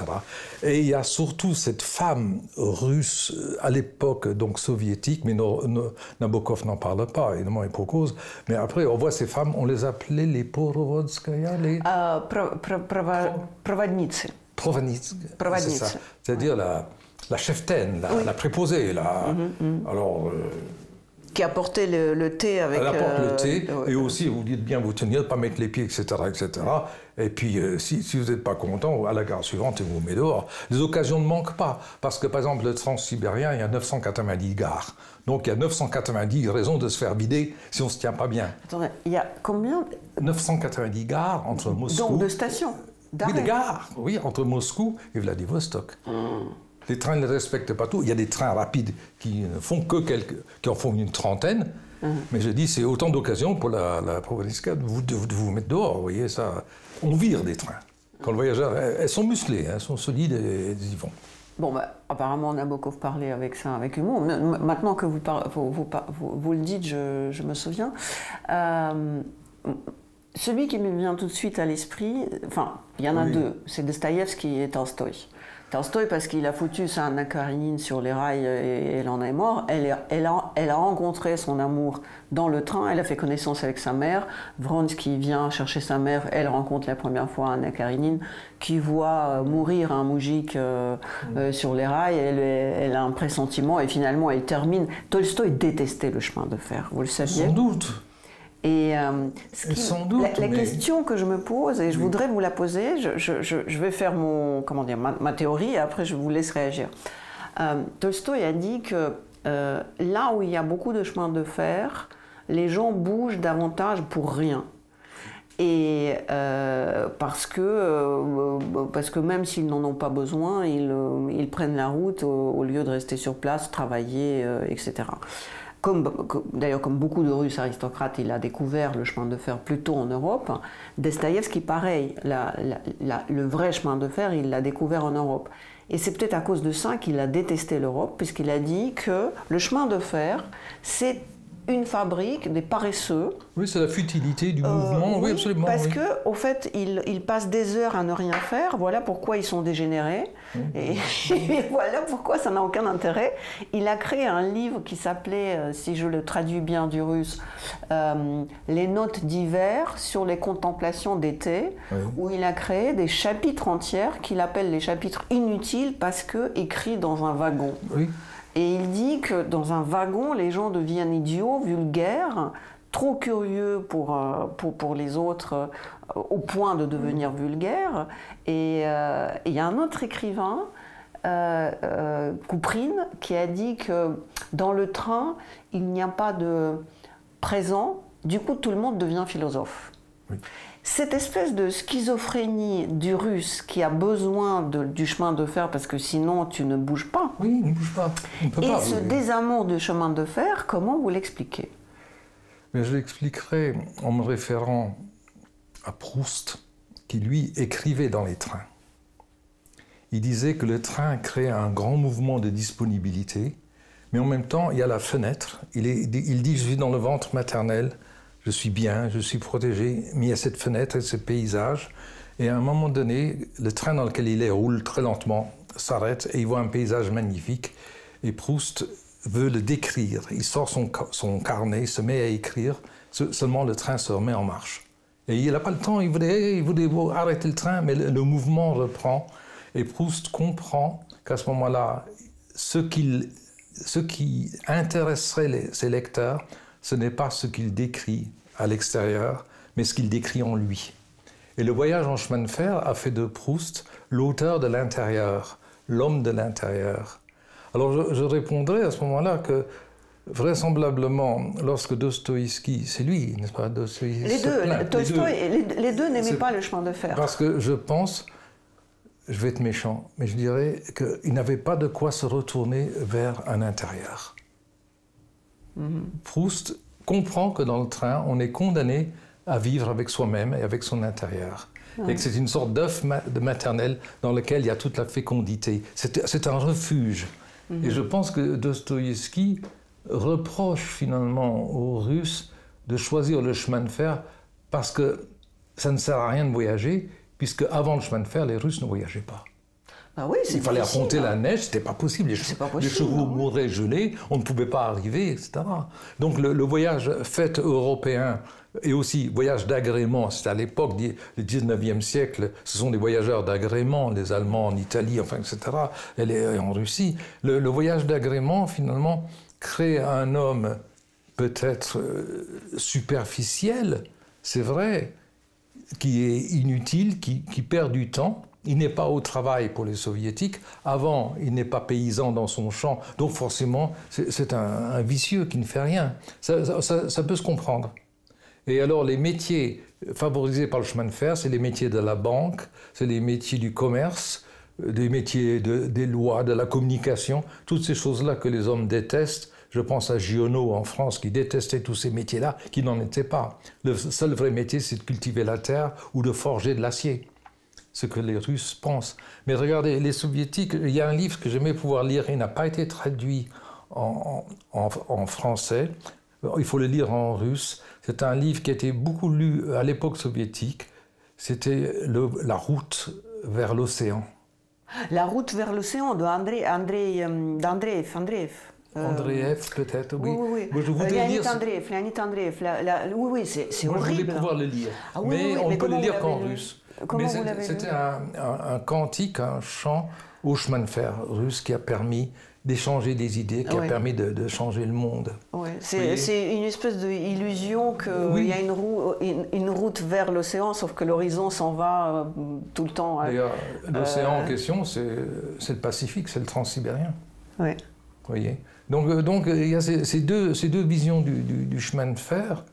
Et il y a surtout cette femme russe, à l'époque donc soviétique, mais Nabokov n'en parle pas, évidemment, et pour cause. Mais après, on voit ces femmes, on les appelait les Porovodskaya, les...
Проводницы.
C'est ça. C'est-à-dire la cheftaine, la préposée. Alors...
qui apportait le thé avec...
Elle apporte le thé, et aussi, vous dites bien vous tenir, pas mettre les pieds, etc. etc. Et puis, si vous n'êtes pas content, à la gare suivante, vous mettez dehors. Les occasions ne manquent pas, parce que, par exemple, le transsibérien, il y a 990 gares. Donc, il y a 990 raisons de se faire vider si on ne se tient pas bien.
Attendez, il y a combien
990 gares entre Moscou...
Donc, de stations
oui, des gares, oui, entre Moscou et Vladivostok. Les trains ne respectent pas tout. Il y a des trains rapides qui ne font que qui en font une trentaine. Mais je dis, c'est autant d'occasions pour la Provenska de vous mettre dehors. Vous voyez, ça, on vire des trains. Quand le voyageur, elles sont musclées, elles sont solides et elles y vont.
Bon, bah, apparemment, Nabokov parlait avec ça, avec humour. Maintenant que vous le dites, je me souviens. Celui qui me vient tout de suite à l'esprit, enfin, il y en a deux, c'est Dostoïevski et Tolstoï. Tolstoï, parce qu'il a foutu sa Anna Karénine sur les rails et elle en est morte. Elle a rencontré son amour dans le train, elle a fait connaissance avec sa mère. Vronsky vient chercher sa mère, elle rencontre la première fois Anna Karénine, qui voit mourir un moujik sur les rails. Elle a un pressentiment et finalement elle termine. Tolstoï détestait le chemin de fer, vous le saviez ?
Sans doute.
Et
sans doute,
la question que je me pose, et je voudrais vous la poser, je vais faire ma théorie et après je vous laisse réagir. Tolstoï a dit que là où il y a beaucoup de chemins de fer, les gens bougent davantage pour rien. Et parce que même s'ils n'en ont pas besoin, ils prennent la route au lieu de rester sur place, travailler, etc. D'ailleurs, comme beaucoup de Russes aristocrates, il a découvert le chemin de fer plus tôt en Europe. Dostoïevski, pareil, le vrai chemin de fer, il l'a découvert en Europe. Et c'est peut-être à cause de ça qu'il a détesté l'Europe, puisqu'il a dit que le chemin de fer, c'est une fabrique des paresseux.
Oui, c'est la futilité du mouvement, oui, absolument.
Parce que, au fait, ils passent des heures à ne rien faire, voilà pourquoi ils sont dégénérés, et voilà pourquoi ça n'a aucun intérêt. Il a créé un livre qui s'appelait, si je le traduis bien du russe, Les notes d'hiver sur les contemplations d'été, où il a créé des chapitres entiers qu'il appelle les chapitres inutiles parce que écrits dans un wagon. Oui. Et il dit que dans un wagon, les gens deviennent idiots, vulgaires, trop curieux pour les autres, au point de devenir vulgaires. Et il y a un autre écrivain, Kouprine, qui a dit que dans le train, il n'y a pas de présent, du coup tout le monde devient philosophe. Oui. Cette espèce de schizophrénie du russe qui a besoin du chemin de fer parce que sinon tu ne bouges pas.
Oui, il ne bouge pas.
Et ce désamour du chemin de fer, comment vous l'expliquez ?
Mais je l'expliquerai en me référant à Proust, qui lui écrivait dans les trains. Il disait que le train crée un grand mouvement de disponibilité, mais en même temps il y a la fenêtre. Il dit je suis dans le ventre maternel. Je suis bien, je suis protégé, mais il y a cette fenêtre et ce paysage. Et à un moment donné, le train dans lequel il est roule très lentement, s'arrête et il voit un paysage magnifique. Et Proust veut le décrire. Il sort son carnet, se met à écrire. Seulement le train se remet en marche. Et il n'a pas le temps, il voulait arrêter le train, mais le mouvement reprend. Et Proust comprend qu'à ce moment-là, ce qui intéresserait ses lecteurs, ce n'est pas ce qu'il décrit à l'extérieur, mais ce qu'il décrit en lui. Et le voyage en chemin de fer a fait de Proust l'auteur de l'intérieur, l'homme de l'intérieur. Alors je répondrai à ce moment-là que vraisemblablement, lorsque Dostoïevski, c'est lui, n'est-ce pas, Dostoïevski,
les deux n'aimaient pas le chemin de fer.
Parce que je pense, je vais être méchant, mais je dirais qu'il n'avait pas de quoi se retourner vers un intérieur. Proust comprend que dans le train, on est condamné à vivre avec soi-même et avec son intérieur. Et que c'est une sorte d'œuf maternel dans lequel il y a toute la fécondité. C'est un refuge. Et je pense que Dostoïevski reproche finalement aux Russes de choisir le chemin de fer parce que ça ne sert à rien de voyager, puisque avant le chemin de fer, les Russes ne voyageaient pas.
Ah oui,
il fallait affronter la neige, c'était pas possible. Les chevaux mouraient gelés, on ne pouvait pas arriver, etc. Donc le voyage fait européen et aussi voyage d'agrément, c'est à l'époque du 19e siècle, ce sont des voyageurs d'agrément, les Allemands en Italie, enfin, etc., et en Russie. Le voyage d'agrément, finalement, crée un homme peut-être superficiel, c'est vrai, qui est inutile, qui perd du temps. Il n'est pas au travail pour les soviétiques. Avant, il n'est pas paysan dans son champ. Donc forcément, c'est un vicieux qui ne fait rien. Ça peut se comprendre. Et alors, les métiers favorisés par le chemin de fer, c'est les métiers de la banque, c'est les métiers du commerce, des métiers des lois, de la communication, toutes ces choses-là que les hommes détestent. Je pense à Giono en France qui détestait tous ces métiers-là, qui n'en étaient pas. Le seul vrai métier, c'est de cultiver la terre ou de forger de l'acier. Ce que les Russes pensent. Mais regardez, les Soviétiques, il y a un livre que j'aimais pouvoir lire, il n'a pas été traduit en français, il faut le lire en russe. C'est un livre qui a été beaucoup lu à l'époque soviétique, c'était La route vers l'océan.
La route vers l'océan de d'Andreev.
Andreev, peut-être, oui.
Oui.
Moi, je voudrais
Leonid Andreev. Oui, c'est horrible.
Moi, je voulais pouvoir le lire.
Ah,
mais on ne peut le lire qu'en
lu
russe.
Comment vous l'avez lu ?
C'était un cantique, un chant au chemin de fer russe qui a permis d'échanger des idées, qui a permis de changer le monde.
Oui. C'est une espèce d'illusion qu'il y a une route vers l'océan, sauf que l'horizon s'en va tout le temps.
D'ailleurs, l'océan en question, c'est le Pacifique, c'est le transsibérien.
Oui.
Vous voyez ? Donc il y a ces deux visions du chemin de fer.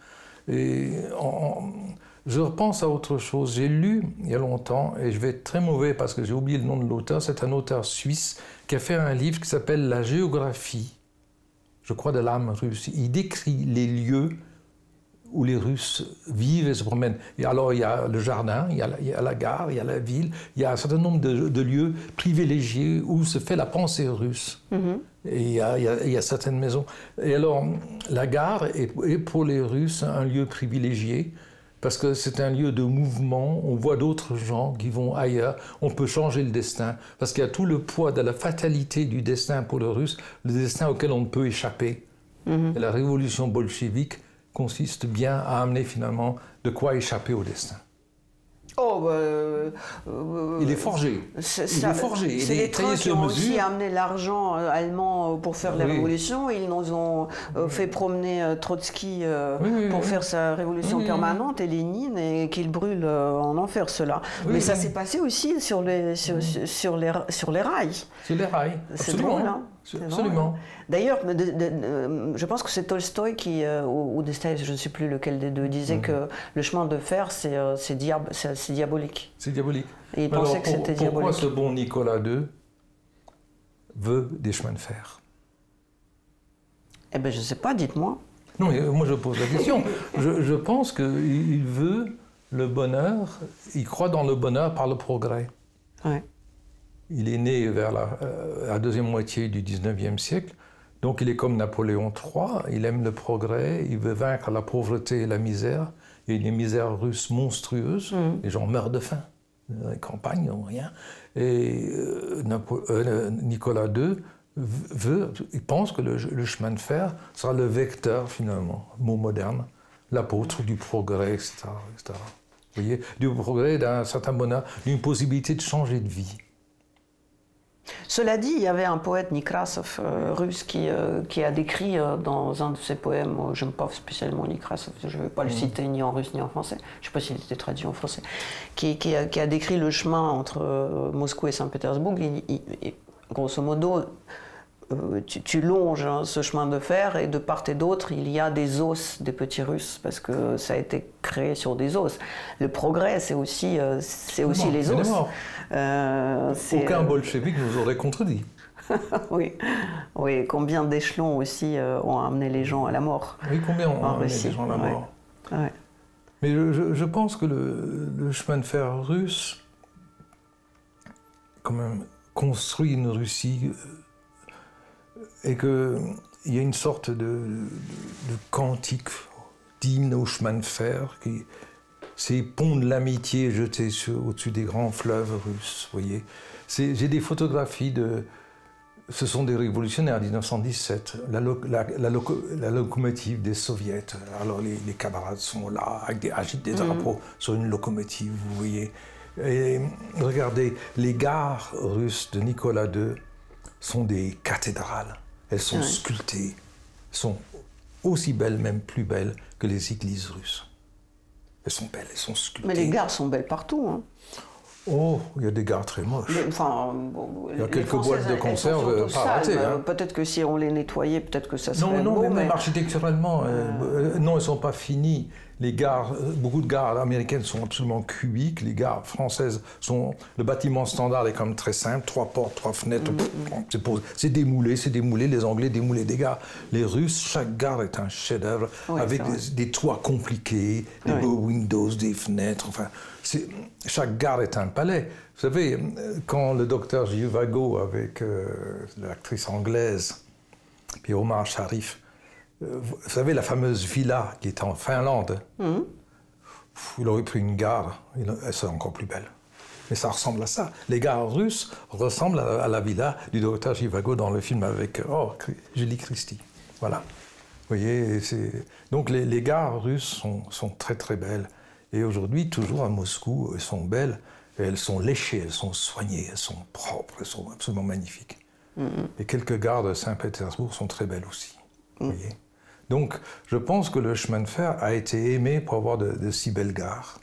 Et je repense à autre chose. J'ai lu il y a longtemps, et je vais être très mauvais parce que j'ai oublié le nom de l'auteur, c'est un auteur suisse qui a fait un livre qui s'appelle La géographie, je crois, de l'âme russe. Il décrit les lieux où les Russes vivent et se promènent. Et alors il y a le jardin, il y a la gare, il y a la ville, il y a un certain nombre de lieux privilégiés où se fait la pensée russe. Et il y a certaines maisons. Et alors la gare est pour les Russes un lieu privilégié, parce que c'est un lieu de mouvement, on voit d'autres gens qui vont ailleurs, on peut changer le destin, parce qu'il y a tout le poids de la fatalité du destin pour le Russe, le destin auquel on ne peut échapper. Et la révolution bolchevique consiste bien à amener finalement de quoi échapper au destin. Il est forgé.
C'est les trains qui ont aussi amené l'argent allemand pour faire la révolution. Ils nous ont fait promener Trotsky pour faire sa révolution permanente et Lénine, et qu'il brûle en enfer cela. Mais ça s'est passé aussi sur les rails.
Sur les rails.
C'est drôle, hein?
Absolument.
D'ailleurs, je pense que c'est Tolstoï ou Dostoïevski, je ne sais plus lequel des deux, disait que le chemin de fer, c'est diabolique.
C'est diabolique.
Et il pensait que c'était diabolique.
Pourquoi ce bon Nicolas II veut des chemins de fer?
Eh bien, je ne sais pas, dites-moi.
Non, mais moi je pose la question. je pense qu'il veut le bonheur, il croit dans le bonheur par le progrès.
Ouais.
Il est né vers la deuxième moitié du 19e siècle, donc il est comme Napoléon III, il aime le progrès, il veut vaincre la pauvreté et la misère. Il y a une misère russe monstrueuse, les gens meurent de faim, dans les campagnes, ils n'ont rien. Et Nicolas II il pense que le chemin de fer sera le vecteur, finalement, mot moderne, l'apôtre du progrès, etc., etc. Vous voyez, du progrès, d'un certain bonheur, d'une possibilité de changer de vie.
Cela dit, il y avait un poète, Nekrasov, russe, qui a décrit dans un de ses poèmes, je n'aime pas spécialement Nekrasov, je ne vais pas le citer ni en russe ni en français, je ne sais pas s'il était traduit en français, qui a décrit le chemin entre Moscou et Saint-Pétersbourg. Grosso modo, tu longes ce chemin de fer et de part et d'autre, il y a des os des petits Russes, parce que ça a été créé sur des os. Le progrès, c'est aussi les os.
Aucun bolchevique nous aurait contredit.
Oui, combien d'échelons aussi ont amené les gens à la mort.
Oui, combien ont amené les gens à la mort.
Ouais.
Mais je pense que le chemin de fer russe, quand même, construit une Russie et qu'il y a une sorte de cantique, d'hymne au chemin de fer qui ces ponts de l'amitié jetés au-dessus des grands fleuves russes, vous voyez. J'ai des photographies de... Ce sont des révolutionnaires, en 1917, la locomotive des soviets. Alors les camarades sont là, agitent des drapeaux sur une locomotive, vous voyez. Et regardez, les gares russes de Nicolas II sont des cathédrales. Elles sont sculptées, sont aussi belles, même plus belles que les églises russes. Elles sont belles, elles sont sculptées.
Mais les gares sont belles partout, hein.
Oh, il y a des gares très moches. Il y a quelques boîtes de conserve pas ratées. Hein.
Peut-être que si on les nettoyait, peut-être que ça serait beau.
Non, même architecturalement, non, elles ne sont pas finies. Les gares, beaucoup de gares américaines sont absolument cubiques. Les gares françaises sont... Le bâtiment standard est comme très simple, 3 portes, 3 fenêtres. C'est démoulé. Les Anglais démoulaient des gares. Les Russes, chaque gare est un chef-d'œuvre avec des toits compliqués, des beaux windows, des fenêtres. Enfin, chaque gare est un palais. Vous savez, quand le docteur Zhivago avec l'actrice anglaise, puis Omar Sharif, vous savez, la fameuse villa qui est en Finlande, il aurait pris une gare, elle serait encore plus belle. Mais ça ressemble à ça. Les gares russes ressemblent à la villa du docteur Zhivago dans le film avec Julie Christie. Voilà. Vous voyez, donc les gares russes sont très très belles. Et aujourd'hui, toujours à Moscou, elles sont belles, et elles sont léchées, elles sont soignées, elles sont propres, elles sont absolument magnifiques. Et quelques gares de Saint-Pétersbourg sont très belles aussi. Vous voyez. Donc, je pense que le chemin de fer a été aimé pour avoir de si belles gares.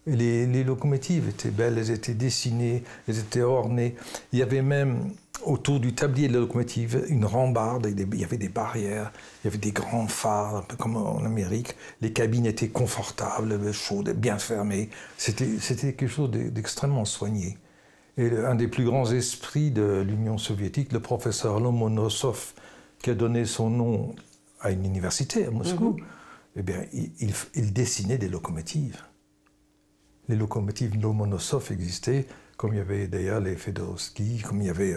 Et les locomotives étaient belles, elles étaient dessinées, elles étaient ornées. Il y avait même, autour du tablier de la locomotive, une rambarde, il y avait des barrières, il y avait des grands phares, un peu comme en Amérique. Les cabines étaient confortables, chaudes, bien fermées. C'était quelque chose d'extrêmement soigné. Et un des plus grands esprits de l'Union soviétique, le professeur Lomonosov, qui a donné son nom à une université à Moscou, eh bien, il dessinait des locomotives. Les locomotives Lomonosov existaient, comme il y avait d'ailleurs les Fedorovski, comme il y avait,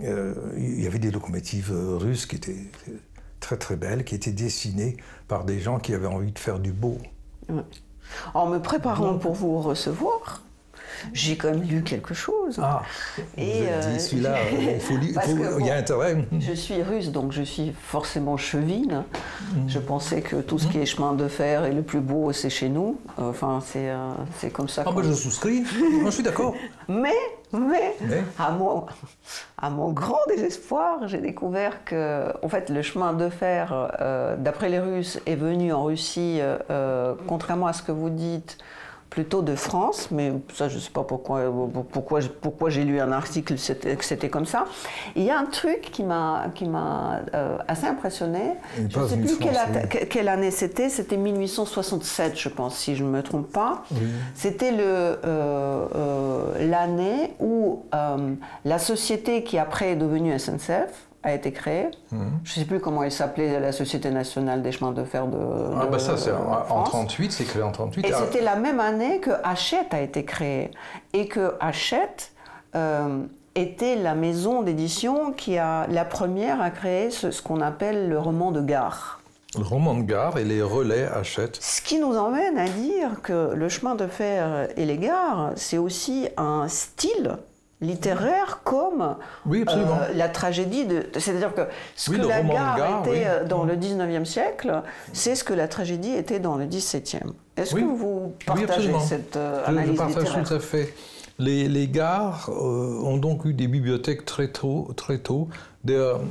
il y avait des locomotives russes qui étaient très très belles, qui étaient dessinées par des gens qui avaient envie de faire du beau.
En me préparant pour vous recevoir, j'ai quand même lu quelque chose.
Ah, et celui-là, il y a intérêt.
Je suis russe, donc je suis forcément chevine. Je pensais que tout ce qui est chemin de fer est le plus beau, c'est chez nous. Enfin, c'est comme ça.
Ah, ben je souscris, moi je suis d'accord.
Mais à mon grand désespoir, j'ai découvert que, en fait, le chemin de fer, d'après les Russes, est venu en Russie, contrairement à ce que vous dites, plutôt de France, mais ça je ne sais pas pourquoi j'ai lu un article que c'était comme ça. Il y a un truc qui m'a assez impressionné. Je ne sais plus quelle année c'était 1867 je pense, si je ne me trompe pas. Oui. C'était l'année où la société qui après est devenue SNCF a été créée. Je ne sais plus comment elle s'appelait, la Société nationale des chemins de fer de
ça, c'est en 1938, c'est créé en 1938.
Et c'était la même année que Hachette a été créée. Et que Hachette était la maison d'édition qui a la première à créer ce qu'on appelle le roman de gare.
Le roman de gare et les relais Hachette.
Ce qui nous emmène à dire que le chemin de fer et les gares, c'est aussi un style littéraire comme la tragédie c'est-à-dire que ce que la gare était dans le 19e siècle, c'est ce que la tragédie était dans le 17e. Est-ce que vous partagez cette analyse littéraire ?
Je partage tout à fait. Les gares ont donc eu des bibliothèques très tôt.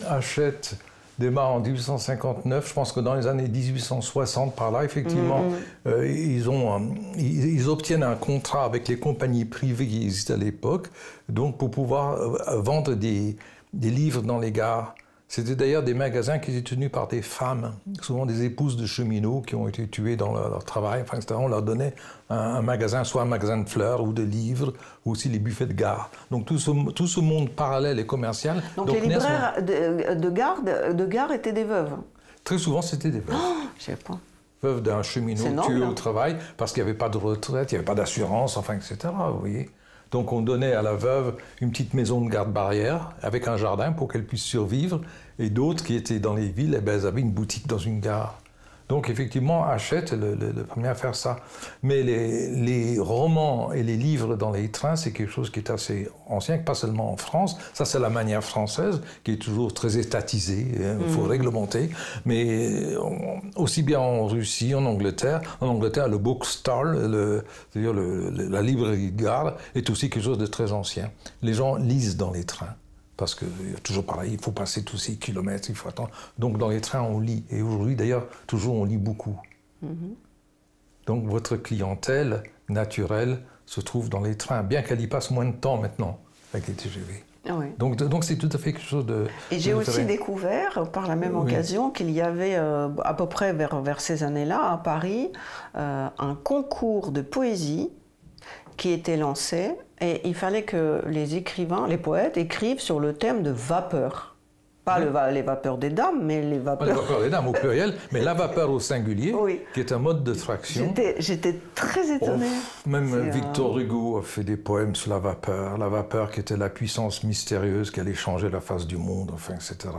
Hachette démarre en 1859. Je pense que dans les années 1860, par là, effectivement, ils obtiennent un contrat avec les compagnies privées qui existaient à l'époque, donc pour pouvoir vendre des livres dans les gares. C'était d'ailleurs des magasins qui étaient tenus par des femmes, souvent des épouses de cheminots qui ont été tuées dans leur travail. Enfin, etc. On leur donnait un magasin, soit un magasin de fleurs ou de livres, ou aussi les buffets de gare. Donc tout ce monde parallèle et commercial.
Donc les libraires de gare étaient des veuves ?
Très souvent, c'était des veuves.
Oh, je sais pas.
Veuves d'un cheminot tué au travail parce qu'il n'y avait pas de retraite, il n'y avait pas d'assurance, enfin, etc. Vous voyez ? Donc on donnait à la veuve une petite maison de garde-barrière avec un jardin pour qu'elle puisse survivre. Et d'autres qui étaient dans les villes, elles avaient une boutique dans une gare. Donc effectivement, Hachette est le premier à faire ça. Mais les romans et les livres dans les trains, c'est quelque chose qui est assez ancien, pas seulement en France. Ça, c'est la manière française, qui est toujours très étatisée, il faut réglementer. Mais aussi bien en Russie, en Angleterre, le bookstall, c'est-à-dire la librairie de gare, est aussi quelque chose de très ancien. Les gens lisent dans les trains. Parce que toujours pareil, il faut passer tous ces kilomètres, il faut attendre. Donc dans les trains, on lit. Et aujourd'hui, d'ailleurs, toujours, on lit beaucoup. Donc votre clientèle naturelle se trouve dans les trains, bien qu'elle y passe moins de temps maintenant avec les TGV.
Oui.
Donc c'est tout à fait quelque chose de...
Et j'ai aussi découvert, par la même occasion, qu'il y avait à peu près vers ces années-là, à Paris, un concours de poésie qui était lancé, et il fallait que les écrivains, les poètes, écrivent sur le thème de vapeur. Pas les vapeurs des dames, mais les vapeurs...
Pas les vapeurs des dames au pluriel, mais la vapeur au singulier, qui est un mode de traction.
J'étais très étonnée.
Même Victor Hugo a fait des poèmes sur la vapeur qui était la puissance mystérieuse qui allait changer la face du monde, enfin, etc.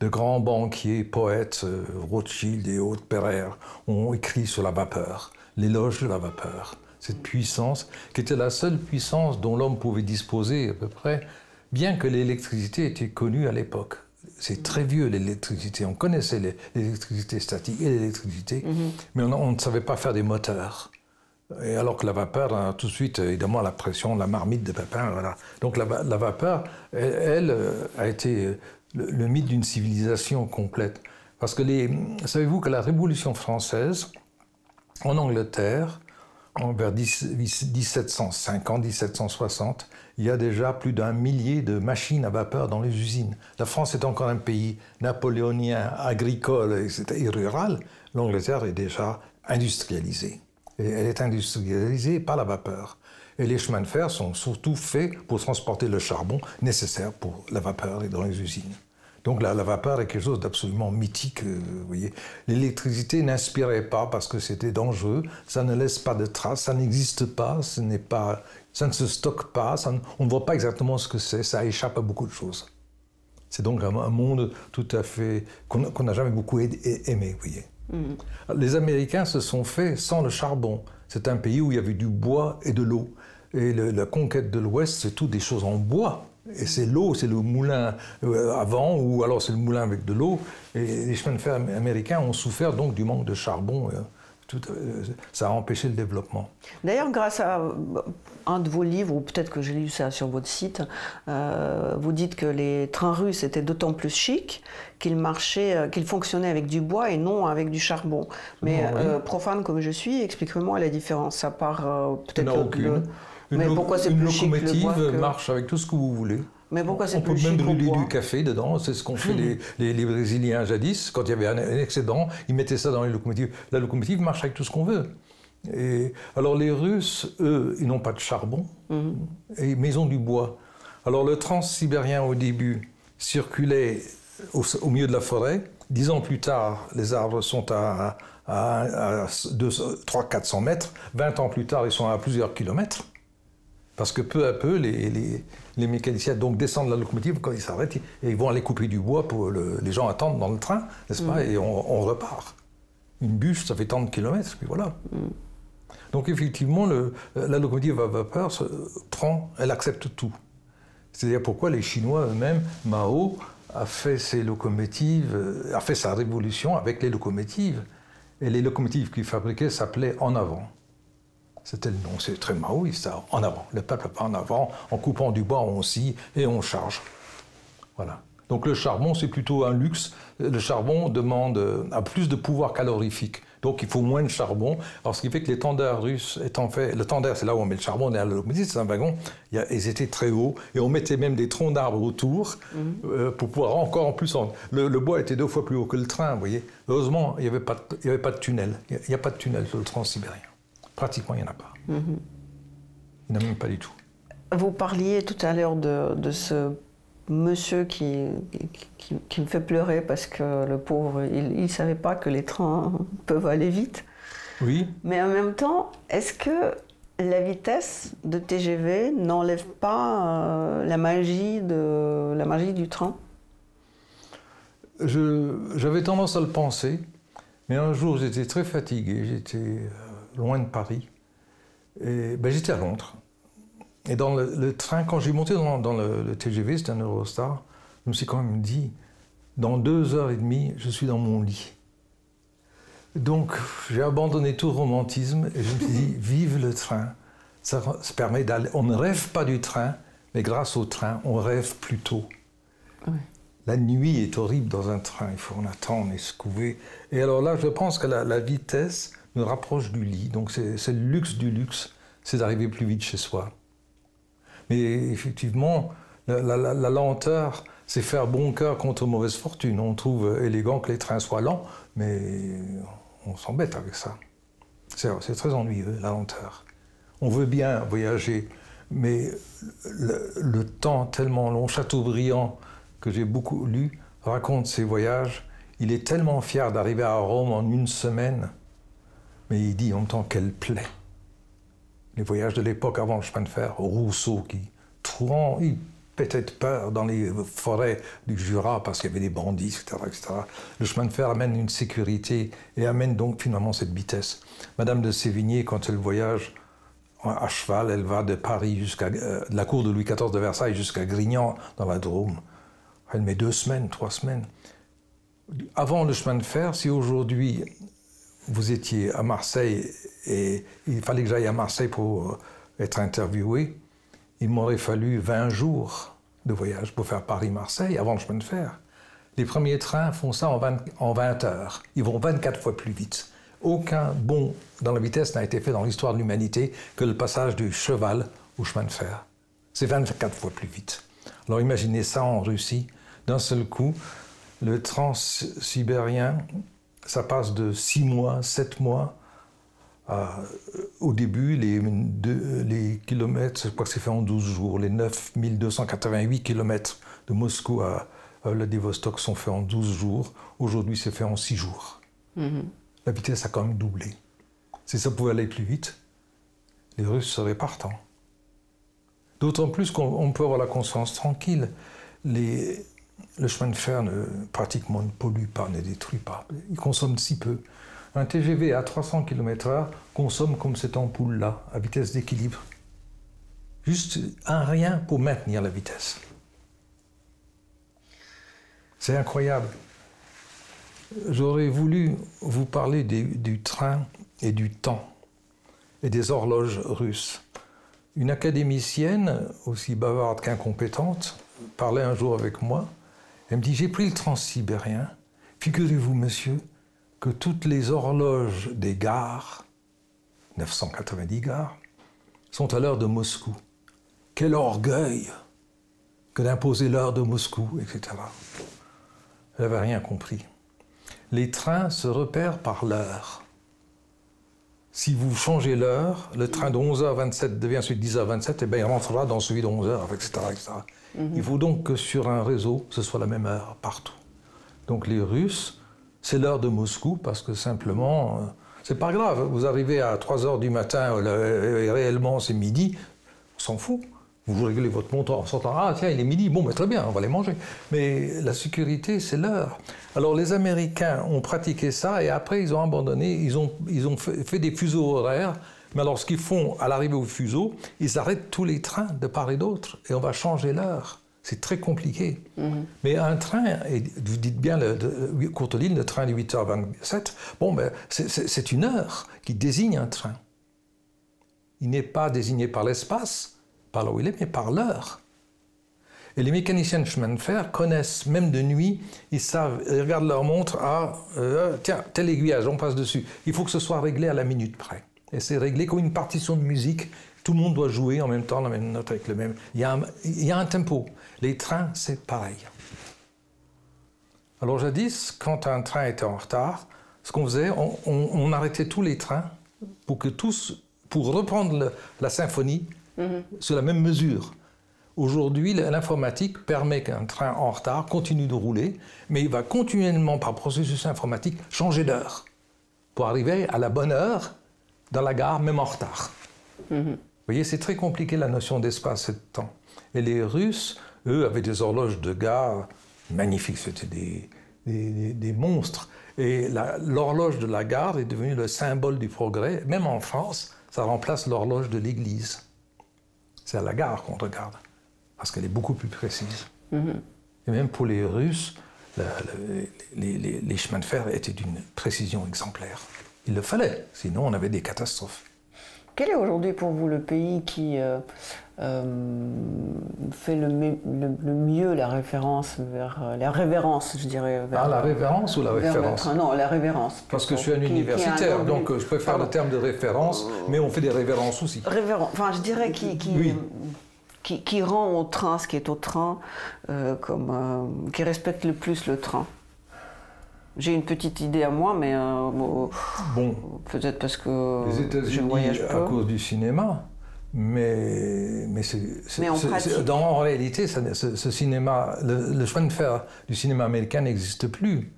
De grands banquiers, poètes, Rothschild et autres, Pereire, ont écrit sur la vapeur, l'éloge de la vapeur. Cette puissance, qui était la seule puissance dont l'homme pouvait disposer à peu près, bien que l'électricité était connue à l'époque. C'est très vieux l'électricité, on connaissait l'électricité statique et l'électricité, mais on ne savait pas faire des moteurs. Et alors que la vapeur, tout de suite, évidemment, la pression, la marmite de Pépin, voilà. Donc la vapeur, elle a été le mythe d'une civilisation complète. Parce que savez-vous que la Révolution française, en Angleterre, vers 1750, 1760, il y a déjà plus d'1 millier de machines à vapeur dans les usines. La France est encore un pays napoléonien, agricole et rural. L'Angleterre est déjà industrialisée. Et elle est industrialisée par la vapeur. Et les chemins de fer sont surtout faits pour transporter le charbon nécessaire pour la vapeur et dans les usines. Donc la vapeur est quelque chose d'absolument mythique, vous voyez. L'électricité n'inspirait pas parce que c'était dangereux, ça ne laisse pas de traces, ça n'existe pas, ça ne se stocke pas, on ne voit pas exactement ce que c'est, ça échappe à beaucoup de choses. C'est donc un monde tout à fait qu'on n'a jamais beaucoup aimé, vous voyez. Les Américains se sont faits sans le charbon. C'est un pays où il y avait du bois et de l'eau. Et la conquête de l'Ouest, c'est tout des choses en bois. Et c'est l'eau, c'est le moulin avant, ou alors c'est le moulin avec de l'eau. Et les chemins de fer américains ont souffert donc du manque de charbon. Ça a empêché le développement.
D'ailleurs, grâce à un de vos livres, ou peut-être que j'ai lu ça sur votre site, vous dites que les trains russes étaient d'autant plus chics qu'ils fonctionnaient avec du bois et non avec du charbon. Mais profane comme je suis, expliquez-moi la différence. À part peut-être
aucune.
Mais pourquoi c'est plus chic le bois?
Une locomotive marche avec tout ce que vous voulez.
Mais pourquoi c'est plus chic?
On peut même brûler du café dedans, c'est ce qu'ont fait les Brésiliens jadis. Quand il y avait un excédent, ils mettaient ça dans les locomotives. La locomotive marche avec tout ce qu'on veut. Et alors les Russes, eux, ils n'ont pas de charbon, mais ils ont du bois. Alors le transsibérien au début circulait au milieu de la forêt. 10 ans plus tard, les arbres sont à 300-400 mètres. 20 ans plus tard, ils sont à plusieurs kilomètres. Parce que peu à peu, les mécaniciens donc descendent de la locomotive, quand ils s'arrêtent, et ils vont aller couper du bois pour les gens attendent dans le train, n'est-ce pas? Et on repart. Une bûche, ça fait tant de kilomètres, puis voilà. Donc effectivement, la locomotive à vapeur elle accepte tout. C'est-à-dire pourquoi les Chinois eux-mêmes, Mao a fait ses locomotives, a fait sa révolution avec les locomotives. Et les locomotives qu'il fabriquait s'appelaient En Avant. C'était le nom, c'est très maoïste, en avant. Le peuple part en avant, en coupant du bois, on scie et on charge. Voilà. Donc le charbon, c'est plutôt un luxe. Le charbon a plus de pouvoir calorifique. Donc il faut moins de charbon. Alors ce qui fait que les tenders russes étant faits, le tender c'est là où on met le charbon, derrière la locomotive, c'est un wagon, ils étaient très hauts et on mettait même des troncs d'arbres autour pour pouvoir encore en plus... Le bois était 2 fois plus haut que le train, vous voyez. Heureusement, il n'y avait pas de tunnel. Il n'y a pas de tunnel sur le transsibérien. Pratiquement, il n'y en a pas. Il n'y en a même pas du tout.
Vous parliez tout à l'heure de ce monsieur qui me fait pleurer parce que le pauvre, il ne savait pas que les trains peuvent aller vite.
Oui.
Mais en même temps, est-ce que la vitesse de TGV n'enlève pas la magie du train?
J'avais tendance à le penser, Mais un jour, j'étais très fatigué, j'étais loin de Paris. Et j'étais à Londres. Et dans le train, quand j'ai monté dans le TGV, c'était un Eurostar, je me suis quand même dit, dans 2h30, je suis dans mon lit. Donc, j'ai abandonné tout romantisme et je me suis dit, vive le train. Ça permet d'aller. On ne rêve pas du train, mais grâce au train, on rêve plus tôt.
Oui.
La nuit est horrible dans un train, il faut en attendre et se couver. Et alors là, je pense que la vitesse me rapproche du lit. Donc, c'est le luxe du luxe, c'est d'arriver plus vite chez soi. Mais effectivement, la lenteur, c'est faire bon cœur contre mauvaise fortune. On trouve élégant que les trains soient lents, mais on s'embête avec ça. C'est très ennuyeux, la lenteur. On veut bien voyager, mais le temps tellement long, Chateaubriand, que j'ai beaucoup lu, raconte ses voyages. Il est tellement fier d'arriver à Rome en 1 semaine, mais il dit en même temps qu'elle plaît. Les voyages de l'époque avant le chemin de fer, Rousseau qui, trouvant, il pétait de peur dans les forêts du Jura parce qu'il y avait des bandits, etc., etc. Le chemin de fer amène une sécurité et amène donc finalement cette vitesse. Madame de Sévigné, quand elle voyage à cheval, elle va de Paris jusqu'à la cour de Louis XIV de Versailles jusqu'à Grignan dans la Drôme. Elle met 2 semaines, 3 semaines. Avant le chemin de fer, si aujourd'hui vous étiez à Marseille et il fallait que j'aille à Marseille pour être interviewé, il m'aurait fallu 20 jours de voyage pour faire Paris-Marseille avant le chemin de fer. Les premiers trains font ça en 20 heures. Ils vont 24 fois plus vite. Aucun bond dans la vitesse n'a été fait dans l'histoire de l'humanité que le passage du cheval au chemin de fer. C'est 24 fois plus vite. Alors imaginez ça en Russie. D'un seul coup, le transsibérien, ça passe de 6 mois, 7 mois. Au début, les kilomètres, je crois que c'est fait en 12 jours. Les 9288 kilomètres de Moscou à Vladivostok sont faits en 12 jours. Aujourd'hui, c'est fait en 6 jours. La vitesse a quand même doublé. Si ça pouvait aller plus vite, les Russes seraient partants. D'autant plus qu'on peut avoir la conscience tranquille. Le chemin de fer pratiquement ne pollue pas, ne détruit pas. Il consomme si peu. Un TGV à 300 km/h consomme comme cette ampoule-là, à vitesse d'équilibre. Juste un rien pour maintenir la vitesse. C'est incroyable. J'aurais voulu vous parler du train et du temps et des horloges russes. Une académicienne, aussi bavarde qu'incompétente, parlait un jour avec moi. Elle me dit, j'ai pris le transsibérien. Figurez-vous, monsieur, que toutes les horloges des gares, 990 gares, sont à l'heure de Moscou. Quel orgueil que d'imposer l'heure de Moscou, etc. Elle n'avait rien compris. Les trains se repèrent par l'heure. Si vous changez l'heure, le train de 11h27 devient celui de 10h27, et bien il rentrera dans celui de 11h, etc. etc. Il faut donc que sur un réseau, ce soit la même heure partout. Donc les Russes, c'est l'heure de Moscou, parce que simplement, c'est pas grave, vous arrivez à 3h du matin, et réellement c'est midi, on s'en fout. Vous réglez votre montre en sortant, ah tiens, il est midi, bon, ben, très bien, on va les manger. Mais la sécurité, c'est l'heure. Alors les Américains ont pratiqué ça et après ils ont abandonné, ils ont fait des fuseaux horaires. Mais alors ce qu'ils font à l'arrivée au fuseau, ils arrêtent tous les trains de part et d'autre et on va changer l'heure. C'est très compliqué. Mais un train, et vous dites bien, courte ligne, le train de 8h27, bon, ben, c'est une heure qui désigne un train. Il n'est pas désigné par l'espace, par là où il est, mais par l'heure. Et les mécaniciens de chemin de fer connaissent, même de nuit, ils savent, ils regardent leur montre, tiens, tel aiguillage, on passe dessus. Il faut que ce soit réglé à la minute près. Et c'est réglé comme une partition de musique. Tout le monde doit jouer en même temps, la même note avec le même. Il y a un tempo. Les trains, c'est pareil. Alors jadis, quand un train était en retard, ce qu'on faisait, on arrêtait tous les trains pour reprendre la symphonie sur la même mesure. Aujourd'hui, l'informatique permet qu'un train en retard continue de rouler, mais il va continuellement, par processus informatique, changer d'heure pour arriver à la bonne heure dans la gare, même en retard. Vous voyez, c'est très compliqué la notion d'espace et de temps. Et, Et les Russes, eux, avaient des horloges de gare magnifiques. C'était des monstres. Et l'horloge de la gare est devenue le symbole du progrès. Même en France, ça remplace l'horloge de l'église. C'est à la gare qu'on regarde, parce qu'elle est beaucoup plus précise. Et même pour les Russes, les chemins de fer étaient d'une précision exemplaire. Il le fallait, sinon on avait des catastrophes.
Quel est aujourd'hui pour vous le pays qui fait le mieux la référence vers la révérence, je dirais. Vers,
la révérence ou la référence?
Non, la révérence.
Parce que je suis un universitaire, donc je préfère le terme de référence, mais on fait des révérences aussi.
Révérence, enfin je dirais qui rend au train ce qui est au train, qui respecte le plus le train. J'ai une petite idée à moi, mais bon, peut-être parce que
les États-Unis à cause du cinéma, mais en réalité, ce cinéma, le chemin de fer du cinéma américain n'existe plus.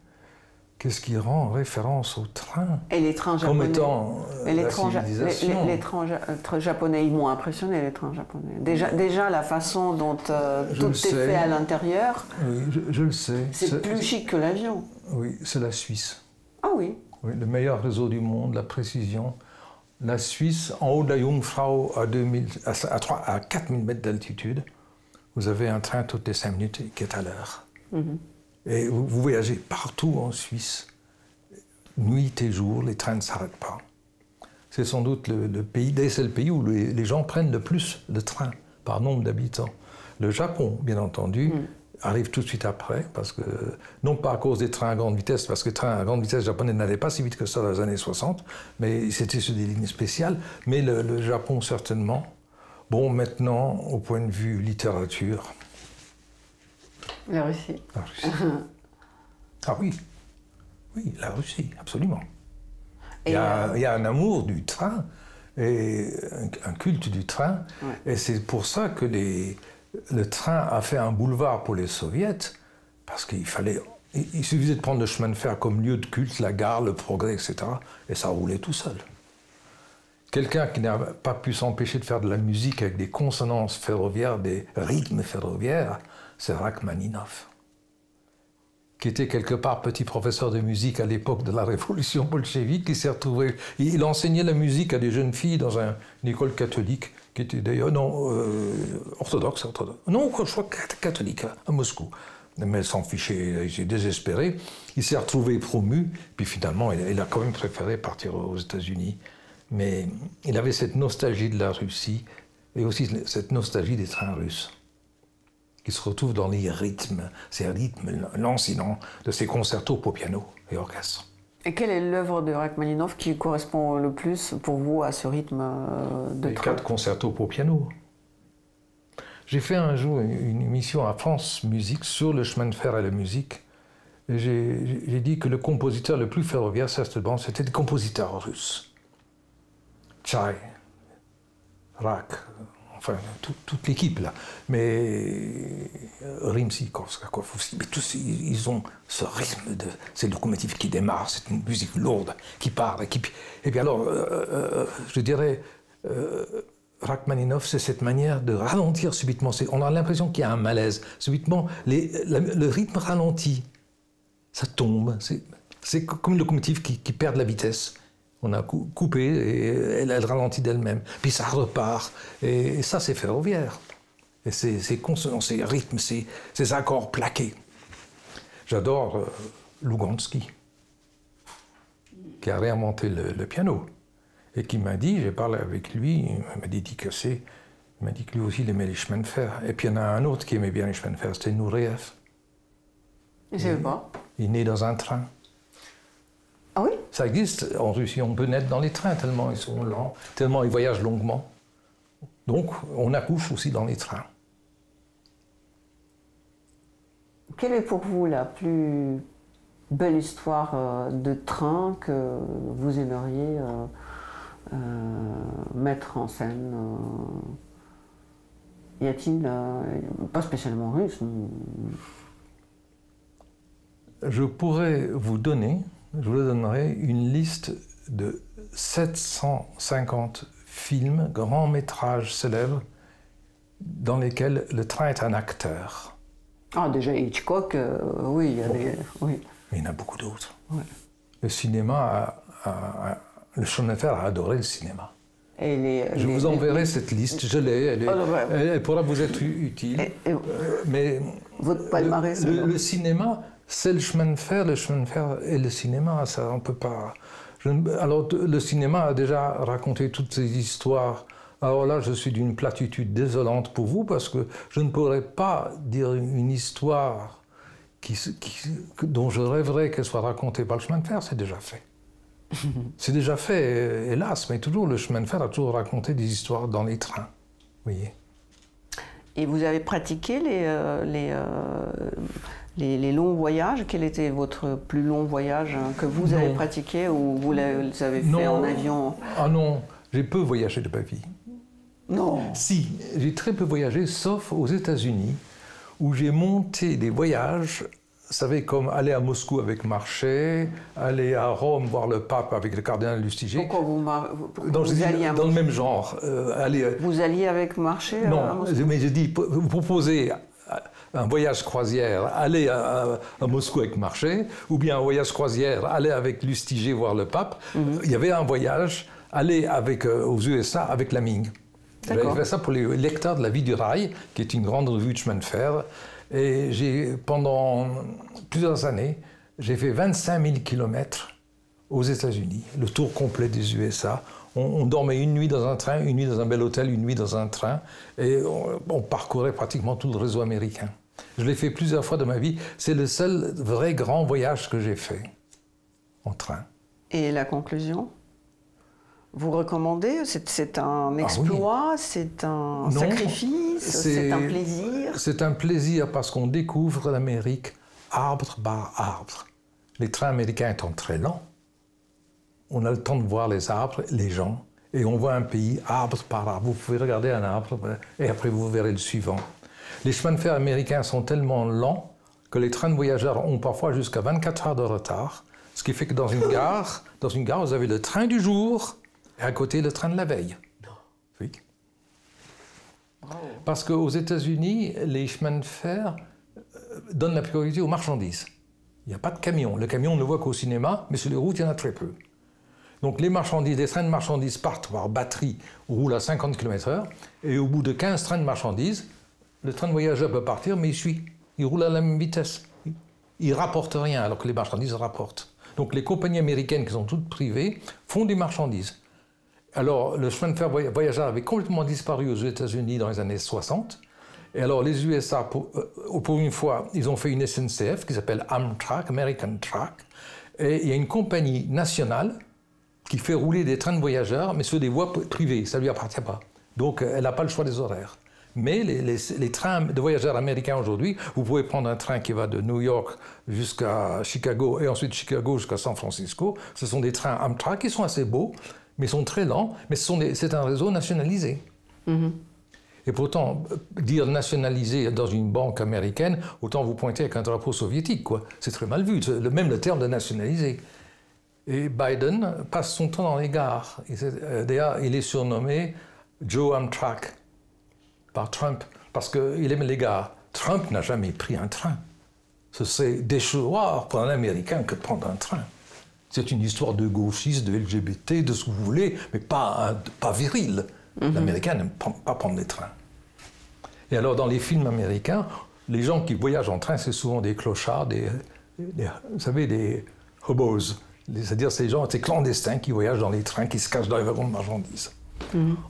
Qu'est-ce qui rend référence au train?
Et les trains japonais.
Comme étant la civilisation.
Les trains japonais, ils m'ont impressionné, les trains japonais. Déjà la façon dont tout est fait à l'intérieur.
Oui, je le sais.
C'est plus chic que l'avion.
Oui, c'est la Suisse.
Ah oui.
Oui, le meilleur réseau du monde, la précision. La Suisse, en haut de la Jungfrau, à 4000 mètres d'altitude, vous avez un train toutes les 5 minutes qui est à l'heure. Et vous voyagez partout en Suisse, nuit et jour, les trains ne s'arrêtent pas. C'est sans doute le pays, c'est le pays où les gens prennent le plus de trains par nombre d'habitants. Le Japon, bien entendu, arrive tout de suite après, parce que, non pas à cause des trains à grande vitesse, parce que les trains à grande vitesse japonais n'allaient pas si vite que ça dans les années 60, mais c'était sur des lignes spéciales, mais le Japon certainement. Bon, maintenant, au point de vue littérature...
La Russie.
La Russie. Ah oui, oui, la Russie, absolument. Il y a un amour du train, et un culte du train, et c'est pour ça que le train a fait un boulevard pour les soviets, parce qu'il suffisait de prendre le chemin de fer comme lieu de culte, la gare, le progrès, etc., et ça roulait tout seul. Quelqu'un qui n'a pas pu s'empêcher de faire de la musique avec des consonances ferroviaires, des rythmes ferroviaires, c'est Rachmaninov, qui était quelque part petit professeur de musique à l'époque de la révolution bolchevique, qui s'est retrouvé... Il enseignait la musique à des jeunes filles dans une école catholique, qui était d'ailleurs, orthodoxe. Non, je crois catholique, à Moscou. Mais s'en fichait, il était désespéré. Il s'est retrouvé promu, puis finalement, il a quand même préféré partir aux États-Unis. Mais il avait cette nostalgie de la Russie, et aussi cette nostalgie des trains russes, qui se retrouvent dans les rythmes, ces rythmes lancinants de ces concertos pour piano et orchestre.
Et quelle est l'œuvre de Rachmaninov qui correspond le plus pour vous à ce rythme de train?
4 concertos pour piano. J'ai fait un jour une émission à France Musique sur le chemin de fer et la musique. Et j'ai dit que le compositeur le plus ferroviaire, certainement, c'était des compositeurs russes. Tchaï, Rach, enfin toute l'équipe là. Mais Rimsky-Korsakov aussi, mais tous ils ont ce rythme de ces locomotives qui démarrent, cette musique lourde qui part. Et puis alors, je dirais, Rachmaninov, c'est cette manière de ralentir subitement. On a l'impression qu'il y a un malaise. Subitement, le rythme ralentit. Ça tombe. C'est comme une locomotive qui perd de la vitesse. On a coupé et elle ralentit d'elle-même. Puis ça repart. Et ça, c'est ferroviaire. Et ces consonances, ces rythmes, ces accords plaqués. J'adore Lugansky, qui a réinventé le piano. Et qui m'a dit, j'ai parlé avec lui, il m'a dédicacé, il m'a dit que lui aussi il aimait les chemins de fer. Et puis il y en a un autre qui aimait bien les chemins de fer, c'était Nureyev.
Je sais pas.
Il est né dans un train.
Ah oui?
Ça existe en Russie, on peut naître dans les trains tellement ils sont lents, tellement ils voyagent longuement. Donc on accouche aussi dans les trains.
Quelle est pour vous la plus belle histoire de train que vous aimeriez mettre en scène? Y a-t-il, pas spécialement russe?
Je vous donnerai une liste de 750 films, grands métrages célèbres, dans lesquels le train est un acteur.
Ah, déjà Hitchcock, oui, il y a des... Oui.
Mais il y en a beaucoup d'autres.
Ouais.
Le cinéma, le chemin de fer a adoré le cinéma. Je vous enverrai cette liste, je l'ai, elle pourra vous être utile. Mais
votre palmarès,
le cinéma, c'est le chemin de fer et le cinéma, ça on peut pas. Alors le cinéma a déjà raconté toutes ces histoires. Alors là, je suis d'une platitude désolante pour vous parce que je ne pourrais pas dire une histoire dont je rêverais qu'elle soit racontée par le chemin de fer, c'est déjà fait. C'est déjà fait, hélas, mais toujours le chemin de fer a toujours raconté des histoires dans les trains, vous voyez.
Et vous avez pratiqué les longs voyages. Quel était votre plus long voyage que vous avez pratiqué ou vous avez fait en avion?
Ah non, j'ai peu voyagé de ma vie.
Non.
Si, j'ai très peu voyagé, sauf aux États-Unis, où j'ai monté des voyages. Vous savez, comme aller à Moscou avec Marchais, aller à Rome voir le pape avec le cardinal Lustiger.
Pourquoi vous alliez
dans le même genre.
Vous alliez avec Marchais
Non, mais je dis, vous proposez un voyage croisière, aller à Moscou avec Marchais, ou bien un voyage croisière, aller avec Lustiger voir le pape. Il y avait un voyage, aller aux USA avec Laming. J'avais fait ça pour les lecteurs de La Vie du Rail, qui est une grande revue de chemin de fer. Et pendant plusieurs années, j'ai fait 25 000 kilomètres aux États-Unis, le tour complet des USA. On dormait une nuit dans un train, une nuit dans un bel hôtel, une nuit dans un train, et on parcourait pratiquement tout le réseau américain. Je l'ai fait plusieurs fois dans ma vie. C'est le seul vrai grand voyage que j'ai fait en train.
Et la conclusion ? Vous recommandez? C'est un exploit, c'est un sacrifice, c'est un plaisir?
C'est un plaisir parce qu'on découvre l'Amérique arbre par arbre. Les trains américains étant très lents, on a le temps de voir les arbres, les gens, et on voit un pays arbre par arbre. Vous pouvez regarder un arbre et après vous verrez le suivant. Les chemins de fer américains sont tellement lents que les trains de voyageurs ont parfois jusqu'à 24 heures de retard, ce qui fait que dans une gare, vous avez le train du jour, et à côté, le train de la veille. Oui. Bravo. Parce qu'aux États-Unis, les chemins de fer donnent la priorité aux marchandises. Il n'y a pas de camion. Le camion, on ne le voit qu'au cinéma, mais sur les routes, il y en a très peu. Donc les marchandises, les trains de marchandises partent par batterie, roulent à 50 km/h, et au bout de 15 trains de marchandises, le train de voyageurs peut partir, mais il suit. Il roule à la même vitesse. Il ne rapporte rien, alors que les marchandises rapportent. Donc les compagnies américaines, qui sont toutes privées, font des marchandises. Alors, le chemin de fer voyageur avait complètement disparu aux États-Unis dans les années 60. Et alors, les USA, pour une fois, ils ont fait une SNCF qui s'appelle Amtrak, American Track. Et il y a une compagnie nationale qui fait rouler des trains de voyageurs, mais sur des voies privées. Ça ne lui appartient pas. Donc, elle n'a pas le choix des horaires. Mais les trains de voyageurs américains aujourd'hui, vous pouvez prendre un train qui va de New York jusqu'à Chicago et ensuite Chicago jusqu'à San Francisco. Ce sont des trains Amtrak qui sont assez beaux, mais sont très lents, mais c'est un réseau nationalisé. Et pourtant, dire nationalisé dans une banque américaine, autant vous pointer avec un drapeau soviétique, quoi. C'est très mal vu, même le terme de nationalisé. Et Biden passe son temps dans les gares. D'ailleurs, il est surnommé Joe Amtrak par Trump, parce qu'il aime les gares. Trump n'a jamais pris un train. Ce serait déchoir pour un Américain que de prendre un train. C'est une histoire de gauchistes, de LGBT, de ce que vous voulez, mais pas viril. L'Américain n'aime pas prendre des trains. Et alors, dans les films américains, les gens qui voyagent en train, c'est souvent des clochards, vous savez, des hobos. C'est-à-dire ces gens, ces clandestins qui voyagent dans les trains, qui se cachent dans les wagons de marchandises.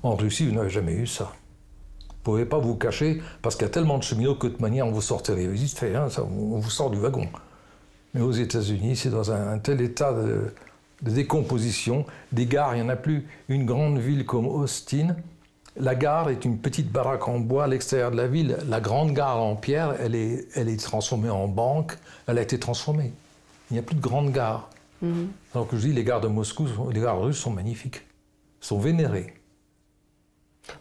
En Russie, vous n'avez jamais eu ça. Vous ne pouvez pas vous cacher, parce qu'il y a tellement de cheminots que de toute manière, on vous sortirait vite fait, hein, on vous sort du wagon. Mais aux États-Unis, c'est dans un tel état de décomposition. Des gares, il n'y en a plus. Une grande ville comme Austin, la gare est une petite baraque en bois à l'extérieur de la ville. La grande gare en pierre, elle est transformée en banque. Elle a été transformée. Il n'y a plus de grande gare. Alors que je dis, les gares de Moscou, les gares russes sont magnifiques, sont vénérées.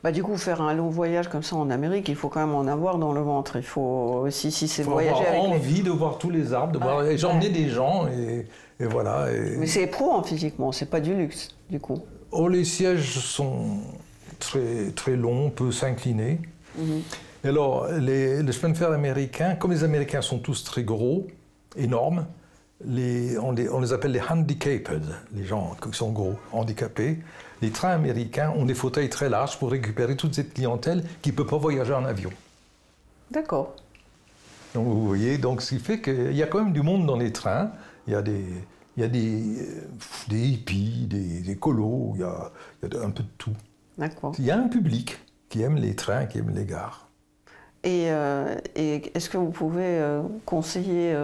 Bah, du coup, faire un long voyage comme ça en Amérique, il faut quand même en avoir dans le ventre. Il faut aussi, si c'est voyager avec
avoir envie de voir tous les arbres, de voir, et j'emmenais des gens, et voilà.
Mais c'est éprouvant physiquement, c'est pas du luxe, du coup.
Oh, les sièges sont très, très longs, on peut s'incliner. Et alors, les chemins de fer américains, comme les Américains sont tous très gros, énormes, on les appelle les handicapped, les gens qui sont gros, handicapés. Les trains américains ont des fauteuils très larges pour récupérer toute cette clientèle qui ne peut pas voyager en avion.
D'accord.
Donc vous voyez, donc ce qui fait qu'il y a quand même du monde dans les trains. Il y a des hippies, des colos, il y a un peu de tout.
D'accord.
Il y a un public qui aime les trains, qui aime les gares.
Et est-ce que vous pouvez conseiller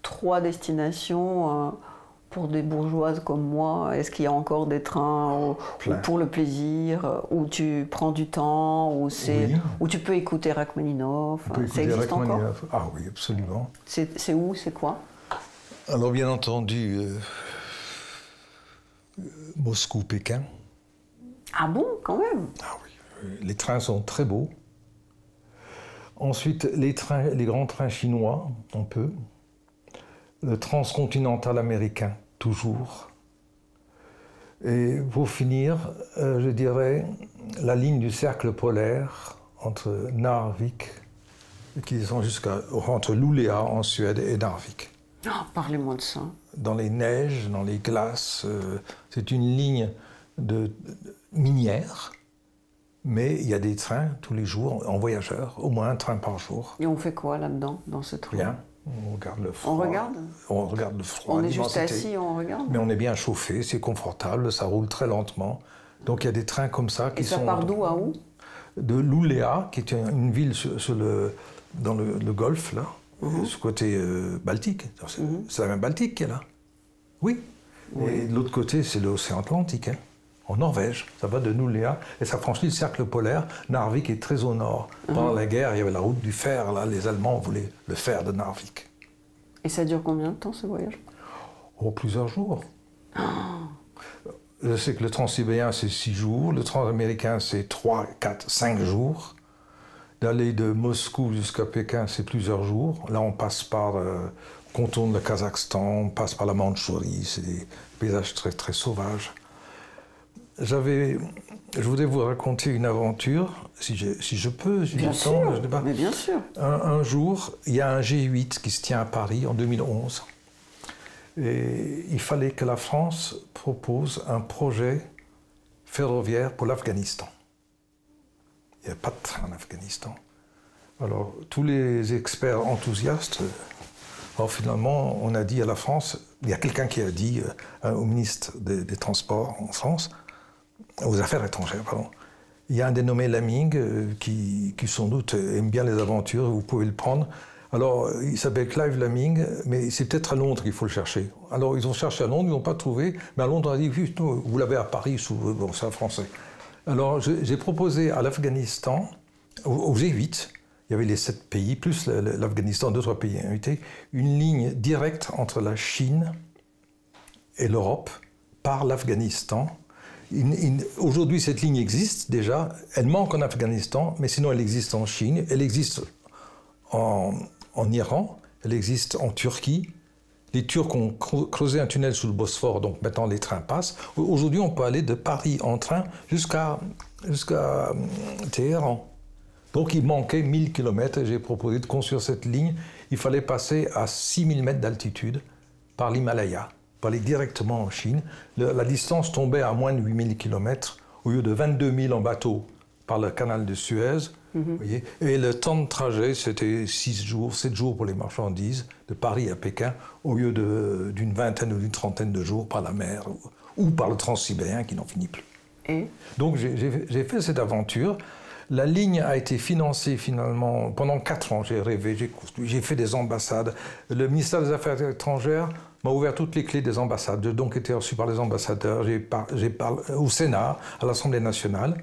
3 destinations pour des bourgeoises comme moi? Est-ce qu'il y a encore des trains où pour le plaisir, où tu prends du temps, où tu peux écouter Rachmaninov? Ça existe encore?
Ah oui, absolument.
C'est où? C'est quoi?
Alors bien entendu, Moscou-Pékin.
Ah bon, quand même?
Ah oui, les trains sont très beaux. Ensuite, les grands trains chinois, on peut. Le transcontinental américain, toujours. Et pour finir, je dirais la ligne du cercle polaire entre Narvik, qui sont entre Luleå en Suède et Narvik.
Oh, parlez-moi de ça.
Dans les neiges, dans les glaces, c'est une ligne minière, mais il y a des trains tous les jours en voyageurs, au moins un train par jour.
Et on fait quoi là-dedans, dans ce train?
Rien. On regarde le froid.
On regarde?
On regarde le froid.
On est juste assis, on regarde?
Mais on est bien chauffé, c'est confortable, ça roule très lentement. Donc il y a des trains comme ça qui sont...
Et ça part d'où à où?
De Luleå, qui est une ville dans le Golfe, là, ce côté Baltique. C'est la mer Baltique qui est là. Oui. Et de l'autre côté, c'est l'océan Atlantique, hein, en Norvège. Ça va de Luleå et ça franchit le cercle polaire. Narvik est très au nord. Pendant la guerre, il y avait la route du fer. Là, les Allemands voulaient le fer de Narvik.
Et ça dure combien de temps, ce voyage?
Oh, plusieurs jours. Je sais que le transsibérien, c'est 6 jours. Le transaméricain, c'est 3, 4, 5 jours. D'aller de Moscou jusqu'à Pékin, c'est plusieurs jours. Là, on passe par... on contourne le Kazakhstan, on passe par la Mandchourie. C'est des paysages très, très sauvages. Je voudrais vous raconter une aventure, si je peux.
Bien sûr, mais bien sûr.
Un jour, il y a un G8 qui se tient à Paris en 2011. Et il fallait que la France propose un projet ferroviaire pour l'Afghanistan. Il n'y a pas de train en Afghanistan. Alors, tous les experts enthousiastes, alors finalement, on a dit à la France, il y a quelqu'un qui a dit au ministre des Transports en France, aux Affaires étrangères, pardon, il y a un dénommé Laming qui sans doute aime bien les aventures, vous pouvez le prendre. Alors, il s'appelle Clive Laming, mais c'est peut-être à Londres qu'il faut le chercher. Alors, ils ont cherché à Londres, ils n'ont pas trouvé, mais à Londres, on a dit, vous l'avez à Paris, bon, c'est un Français. Alors, j'ai proposé à l'Afghanistan, au G8, il y avait les 7 pays, plus l'Afghanistan, 2-3 pays invités, une ligne directe entre la Chine et l'Europe par l'Afghanistan. Aujourd'hui, cette ligne existe déjà, elle manque en Afghanistan, mais sinon elle existe en Chine, elle existe en Iran, elle existe en Turquie. Les Turcs ont creusé un tunnel sous le Bosphore, donc maintenant les trains passent. Aujourd'hui, on peut aller de Paris en train jusqu'à Téhéran. Donc il manquait 1000 km et j'ai proposé de construire cette ligne. Il fallait passer à 6000 mètres d'altitude par l'Himalaya, pour aller directement en Chine. La distance tombait à moins de 8000 km au lieu de 22 000 en bateau par le canal de Suez. Vous voyez, et le temps de trajet, c'était 6 jours, 7 jours pour les marchandises, de Paris à Pékin, au lieu d'une vingtaine ou d'une trentaine de jours par la mer ou par le transsibérien qui n'en finit plus.
Et
donc j'ai fait cette aventure. La ligne a été financée finalement pendant 4 ans. J'ai rêvé, j'ai fait des ambassades. Le ministère des Affaires étrangères m'a ouvert toutes les clés des ambassades. J'ai donc été reçu par les ambassadeurs, j'ai parlé au Sénat, à l'Assemblée nationale.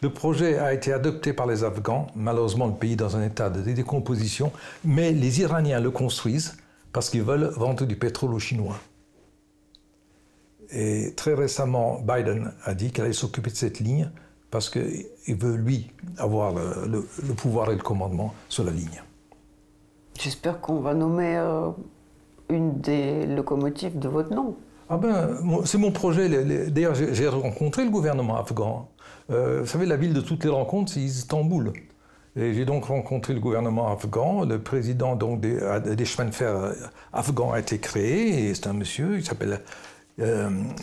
Le projet a été adopté par les Afghans. Malheureusement, le pays est dans un état de décomposition. Mais les Iraniens le construisent parce qu'ils veulent vendre du pétrole aux Chinois. Et très récemment, Biden a dit qu'il allait s'occuper de cette ligne parce qu'il veut, lui, avoir le pouvoir et le commandement sur la ligne.
J'espère qu'on va nommer une des locomotives de votre nom.
Ah ben, c'est mon projet. D'ailleurs, j'ai rencontré le gouvernement afghan. Vous savez, la ville de toutes les rencontres, c'est Istanbul. Et j'ai donc rencontré le gouvernement afghan. Le président donc, des chemins de fer afghans a été créé. Et c'est un monsieur, il s'appelle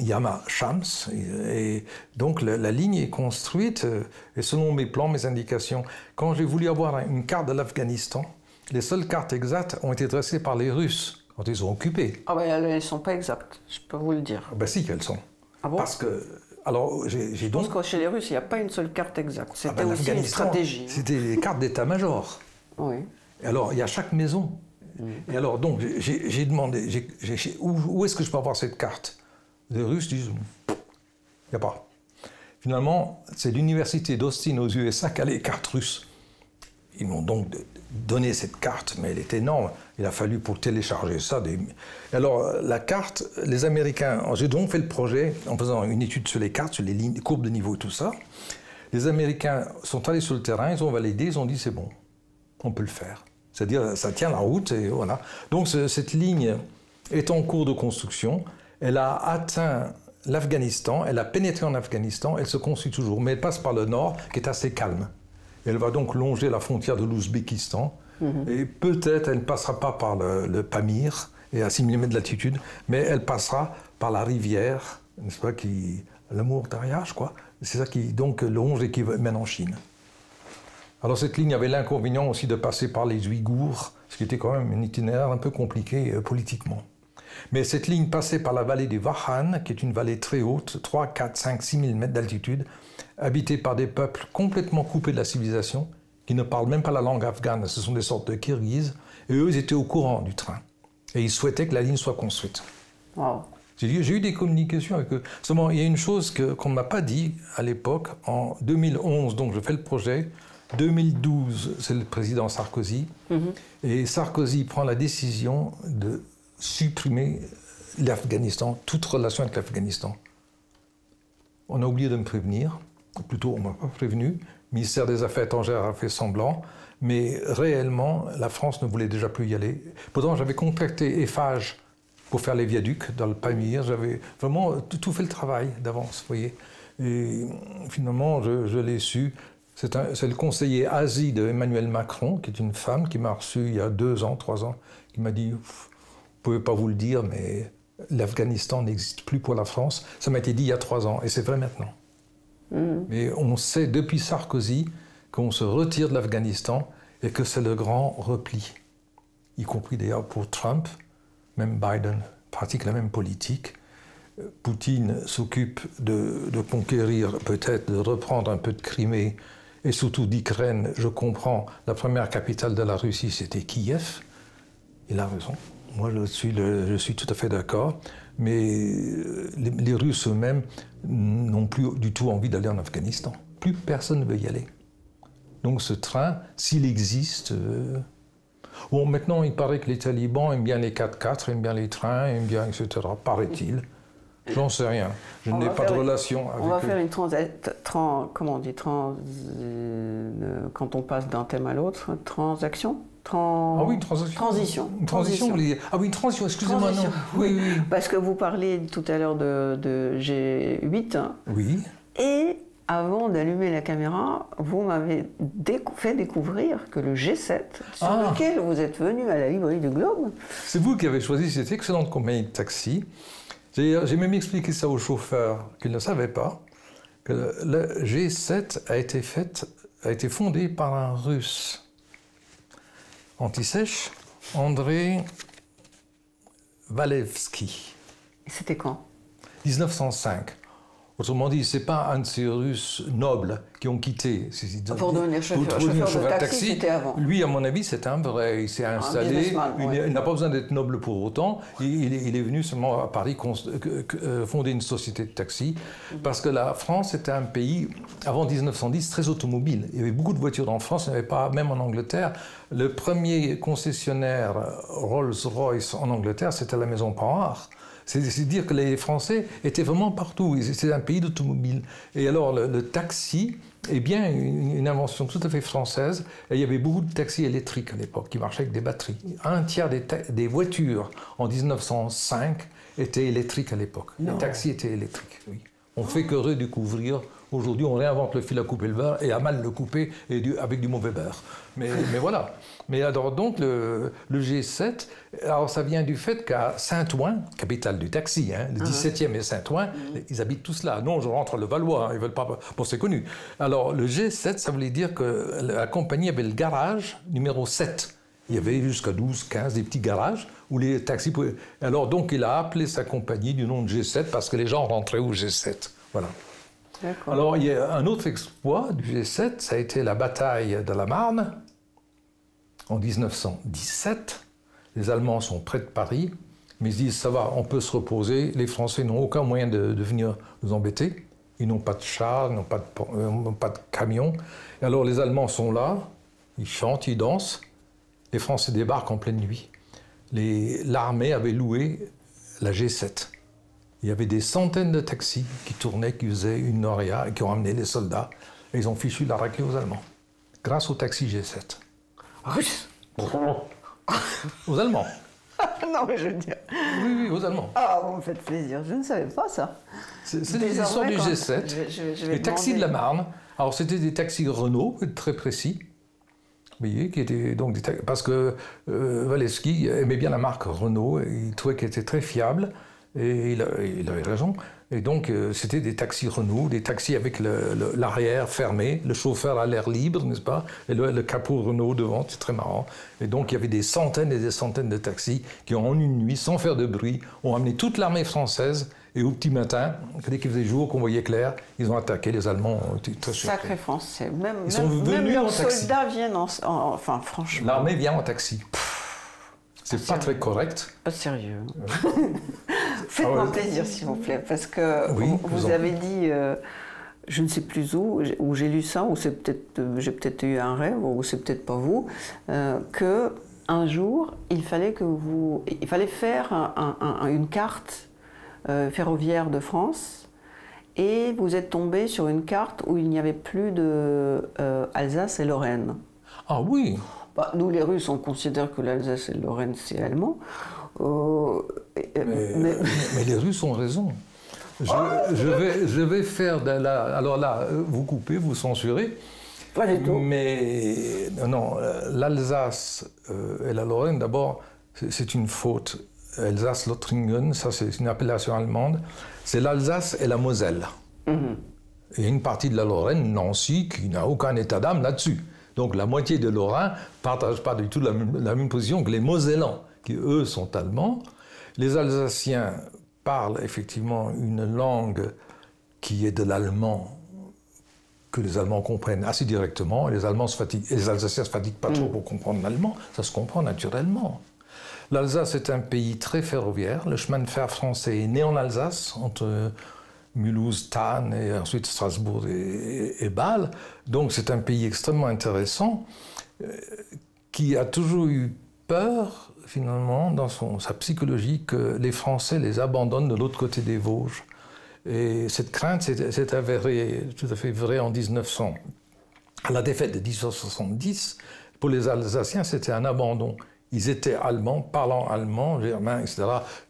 Yama Shams. Et donc la ligne est construite, et selon mes plans, mes indications. Quand j'ai voulu avoir une carte de l'Afghanistan, les seules cartes exactes ont été dressées par les Russes quand ils ont occupé.
Ah ben elles ne sont pas exactes, je peux vous le dire.
Ben si qu'elles sont.
Ah bon?
Parce que, alors j'ai donc...
Je pense que chez les Russes, il n'y a pas une seule carte exacte. C'était aussi une stratégie.
C'était des cartes d'état-major.
Oui.
Et alors, il y a chaque maison. Et alors, donc, j'ai demandé, où est-ce que je peux avoir cette carte? Les Russes disent, il n'y a pas. Finalement, c'est l'université d'Austin aux USA qui a les cartes russes. Ils m'ont donc donné cette carte, mais elle est énorme. Il a fallu pour télécharger ça. Alors, la carte, les Américains, j'ai donc fait le projet en faisant une étude sur les cartes, sur les lignes, courbes de niveau et tout ça. Les Américains sont allés sur le terrain, ils ont validé, ils ont dit c'est bon, on peut le faire. C'est-à-dire, ça tient la route et voilà. Donc, cette ligne est en cours de construction. Elle a atteint l'Afghanistan, elle a pénétré en Afghanistan, elle se construit toujours, mais elle passe par le nord, qui est assez calme. Elle va donc longer la frontière de l'Ouzbékistan, et peut-être elle ne passera pas par le Pamir, et à 6 mm de latitude, mais elle passera par la rivière, n'est-ce pas, l'amour Darya, je crois. C'est ça qui donc longe et qui mène en Chine. Alors cette ligne avait l'inconvénient aussi de passer par les Ouïghours, ce qui était quand même un itinéraire un peu compliqué politiquement. Mais cette ligne passait par la vallée du Vahan, qui est une vallée très haute, 3, 4, 5, 6 000 mètres d'altitude, habitée par des peuples complètement coupés de la civilisation, qui ne parlent même pas la langue afghane, ce sont des sortes de Kirghizes, et eux, ils étaient au courant du train. Et ils souhaitaient que la ligne soit construite.
Wow.
J'ai eu des communications avec eux. Seulement, il y a une chose qu'on ne m'a pas dit à l'époque. En 2011, donc je fais le projet. 2012, c'est le président Sarkozy. Et Sarkozy prend la décision de supprimer l'Afghanistan, toute relation avec l'Afghanistan. On a oublié de me prévenir. Plutôt, on ne m'a pas prévenu. Le ministère des Affaires étrangères a fait semblant. Mais réellement, la France ne voulait déjà plus y aller. Pourtant, j'avais contacté Eiffage pour faire les viaducs dans le Pamir. J'avais vraiment tout fait le travail d'avance, vous voyez. Et finalement, je l'ai su. C'est le conseiller Asie de Emmanuel Macron, qui est une femme qui m'a reçu il y a 2 ans, 3 ans, qui m'a dit « Vous ne pouvez pas vous le dire, mais l'Afghanistan n'existe plus pour la France. » Ça m'a été dit il y a 3 ans, et c'est vrai maintenant. Mais on sait depuis Sarkozy qu'on se retire de l'Afghanistan et que c'est le grand repli, y compris d'ailleurs pour Trump. Même Biden pratique la même politique. Poutine s'occupe de conquérir, peut-être de reprendre un peu de Crimée, et surtout d'Ukraine. Je comprends, la première capitale de la Russie, c'était Kiev. Il a raison. Moi, je suis tout à fait d'accord. Mais les Russes eux-mêmes n'ont plus du tout envie d'aller en Afghanistan. Plus personne ne veut y aller. Donc ce train, s'il existe... Bon, maintenant, il paraît que les talibans aiment bien les 4x4, aiment bien les trains, aiment bien, etc. Paraît-il. J'en sais rien. Je n'ai pas de relation avec eux.
On va faire une comment on dit, quand on passe d'un thème à l'autre, transaction.
Ah oui, une transition. Une transition. Ah oui, une transition, excusez-moi, non. Oui.
Parce que vous parliez tout à l'heure de G8.
Oui.
Et avant d'allumer la caméra, vous m'avez fait découvrir que le G7, sur lequel vous êtes venu à la librairie du Globe...
C'est vous qui avez choisi cette excellente compagnie de taxi. J'ai même expliqué ça aux chauffeurs qu'ils ne savaient pas, que le G7 a été fondé par un Russe anti-sèche, André Walewski.
C'était quand?
1905. Autrement dit, ce n'est pas un de ces Russes nobles qui ont quitté.
Pour devenir chauffeur de taxi, c'était avant.
Lui, à mon avis, c'est un vrai. Il s'est installé. Il n'a pas besoin d'être noble pour autant. Il est venu seulement à Paris fonder une société de taxi. Parce que la France était un pays, avant 1910, très automobile. Il y avait beaucoup de voitures en France, il n'y en avait pas, même en Angleterre. Le premier concessionnaire Rolls-Royce en Angleterre, c'était la maison Panhard. C'est dire que les Français étaient vraiment partout. C'était un pays d'automobile. Et alors, le taxi est bien une invention tout à fait française. Et il y avait beaucoup de taxis électriques à l'époque qui marchaient avec des batteries. Un tiers des voitures en 1905 étaient électriques à l'époque. Les taxis étaient électriques, oui. On fait que redécouvrir Aujourd'hui, on réinvente le fil à couper le beurre et à mal le couper avec du mauvais beurre. Mais voilà. Mais alors donc le G7, alors ça vient du fait qu'à Saint-Ouen, capitale du taxi, hein, le 17e et Saint-Ouen, ils habitent tous là. Non, je rentre à Levallois, hein, ils veulent pas, bon c'est connu. Alors le G7, ça voulait dire que la compagnie avait le garage numéro 7. Il y avait jusqu'à 12, 15 des petits garages où les taxis pouvaient... Alors donc il a appelé sa compagnie du nom de G7 parce que les gens rentraient au G7. Voilà. Alors il y a un autre exploit du G7, ça a été la bataille de la Marne en 1917. Les Allemands sont près de Paris, mais ils disent ça va, on peut se reposer. Les Français n'ont aucun moyen de venir nous embêter. Ils n'ont pas de chars, ils n'ont pas de camions. Et alors les Allemands sont là, ils chantent, ils dansent. Les Français débarquent en pleine nuit. L'armée avait loué la G7. Il y avait des centaines de taxis qui tournaient, qui faisaient une noria et qui ont amené les soldats. Et ils ont fichu la raclée aux Allemands. Grâce au taxi G7. Aux Allemands.
Non, mais je veux dire...
Oui, aux Allemands.
Ah, vous me faites plaisir. Je ne savais pas ça.
C'est les histoires du G7. Les taxis de la Marne. Alors, c'était des taxis Renault, très précis. Vous voyez, qui étaient donc parce que Walewski aimait bien la marque Renault, et il trouvait qu'elle était très fiable, et il avait raison. Et donc, c'était des taxis Renault, des taxis avec l'arrière fermé, le chauffeur à l'air libre, n'est-ce pas? Et le capot Renault devant, c'est très marrant. Et donc, il y avait des centaines et des centaines de taxis qui, en une nuit, sans faire de bruit, ont amené toute l'armée française. Et au petit matin, dès qu'il faisait jour, qu'on voyait clair, ils ont attaqué. Les Allemands ont été très surpris.
Sacrés Français.
Ils sont venus en taxi.
Les soldats viennent enfin, franchement.
L'armée vient en taxi. C'est pas très correct.
Pas sérieux. Faites-moi plaisir, s'il vous plaît, parce que oui, vous avez dit, je ne sais plus où j'ai lu ça, ou c'est j'ai peut-être eu un rêve, ou c'est peut-être pas vous, que un jour il fallait faire une carte ferroviaire de France, et vous êtes tombé sur une carte où il n'y avait plus de Alsace et Lorraine.
Ah oui.
Bah, nous, les Russes, on considère que l'Alsace et le Lorraine, c'est allemand.
Mais les Russes ont raison. Je vais faire de la... Alors là, vous coupez, vous censurez.
Pas du tout.
Mais non, l'Alsace et la Lorraine, d'abord, c'est une faute. Alsace-Lothringen, ça c'est une appellation allemande. C'est l'Alsace et la Moselle. Et une partie de la Lorraine, Nancy, qui n'a aucun état d'âme là-dessus. Donc la moitié de Lorrains ne partagent pas du tout la même position que les Mosellans, qui eux sont allemands. Les Alsaciens parlent effectivement une langue qui est de l'allemand, que les Allemands comprennent assez directement. Et les Alsaciens ne se fatiguent pas trop pour comprendre l'allemand, ça se comprend naturellement. L'Alsace est un pays très ferroviaire. Le chemin de fer français est né en Alsace, entre Mulhouse, Thann et ensuite Strasbourg et Bâle. Donc c'est un pays extrêmement intéressant qui a toujours eu peur, finalement, dans sa psychologie, que les Français les abandonnent de l'autre côté des Vosges. Et cette crainte s'est avérée tout à fait vraie en 1900. À la défaite de 1870, pour les Alsaciens, c'était un abandon. Ils étaient allemands, parlant allemand, germain, etc.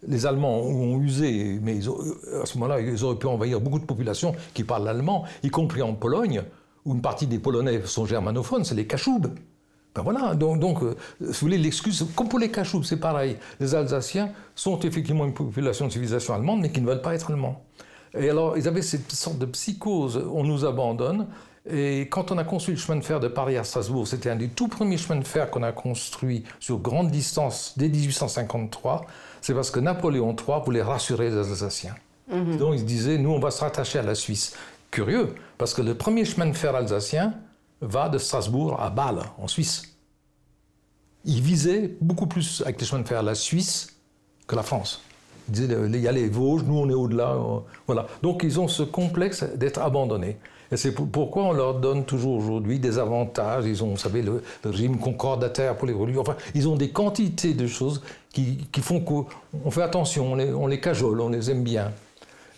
Les Allemands ont usé, mais à ce moment-là, ils auraient pu envahir beaucoup de populations qui parlent allemand, y compris en Pologne, où une partie des Polonais sont germanophones, c'est les Kachoubes. Ben voilà, donc si vous voulez, l'excuse, comme pour les Kachoubes, c'est pareil. Les Alsaciens sont effectivement une population de civilisation allemande, mais qui ne veulent pas être allemands. Et alors, ils avaient cette sorte de psychose, on nous abandonne. Et quand on a construit le chemin de fer de Paris à Strasbourg, c'était un des tout premiers chemins de fer qu'on a construit sur grande distance dès 1853, c'est parce que Napoléon III voulait rassurer les Alsaciens. Donc il disait, nous on va se rattacher à la Suisse. Curieux, parce que le premier chemin de fer alsacien va de Strasbourg à Bâle, en Suisse. Il visait beaucoup plus avec les chemins de fer la Suisse que la France. Il disait, il y a les Vosges, nous on est au-delà. Voilà. Donc ils ont ce complexe d'être abandonnés. Et c'est pourquoi on leur donne toujours aujourd'hui des avantages. Ils ont, vous savez, le régime concordataire pour les religieux. Enfin, ils ont des quantités de choses qui font qu'on fait attention, on les cajole, on les aime bien.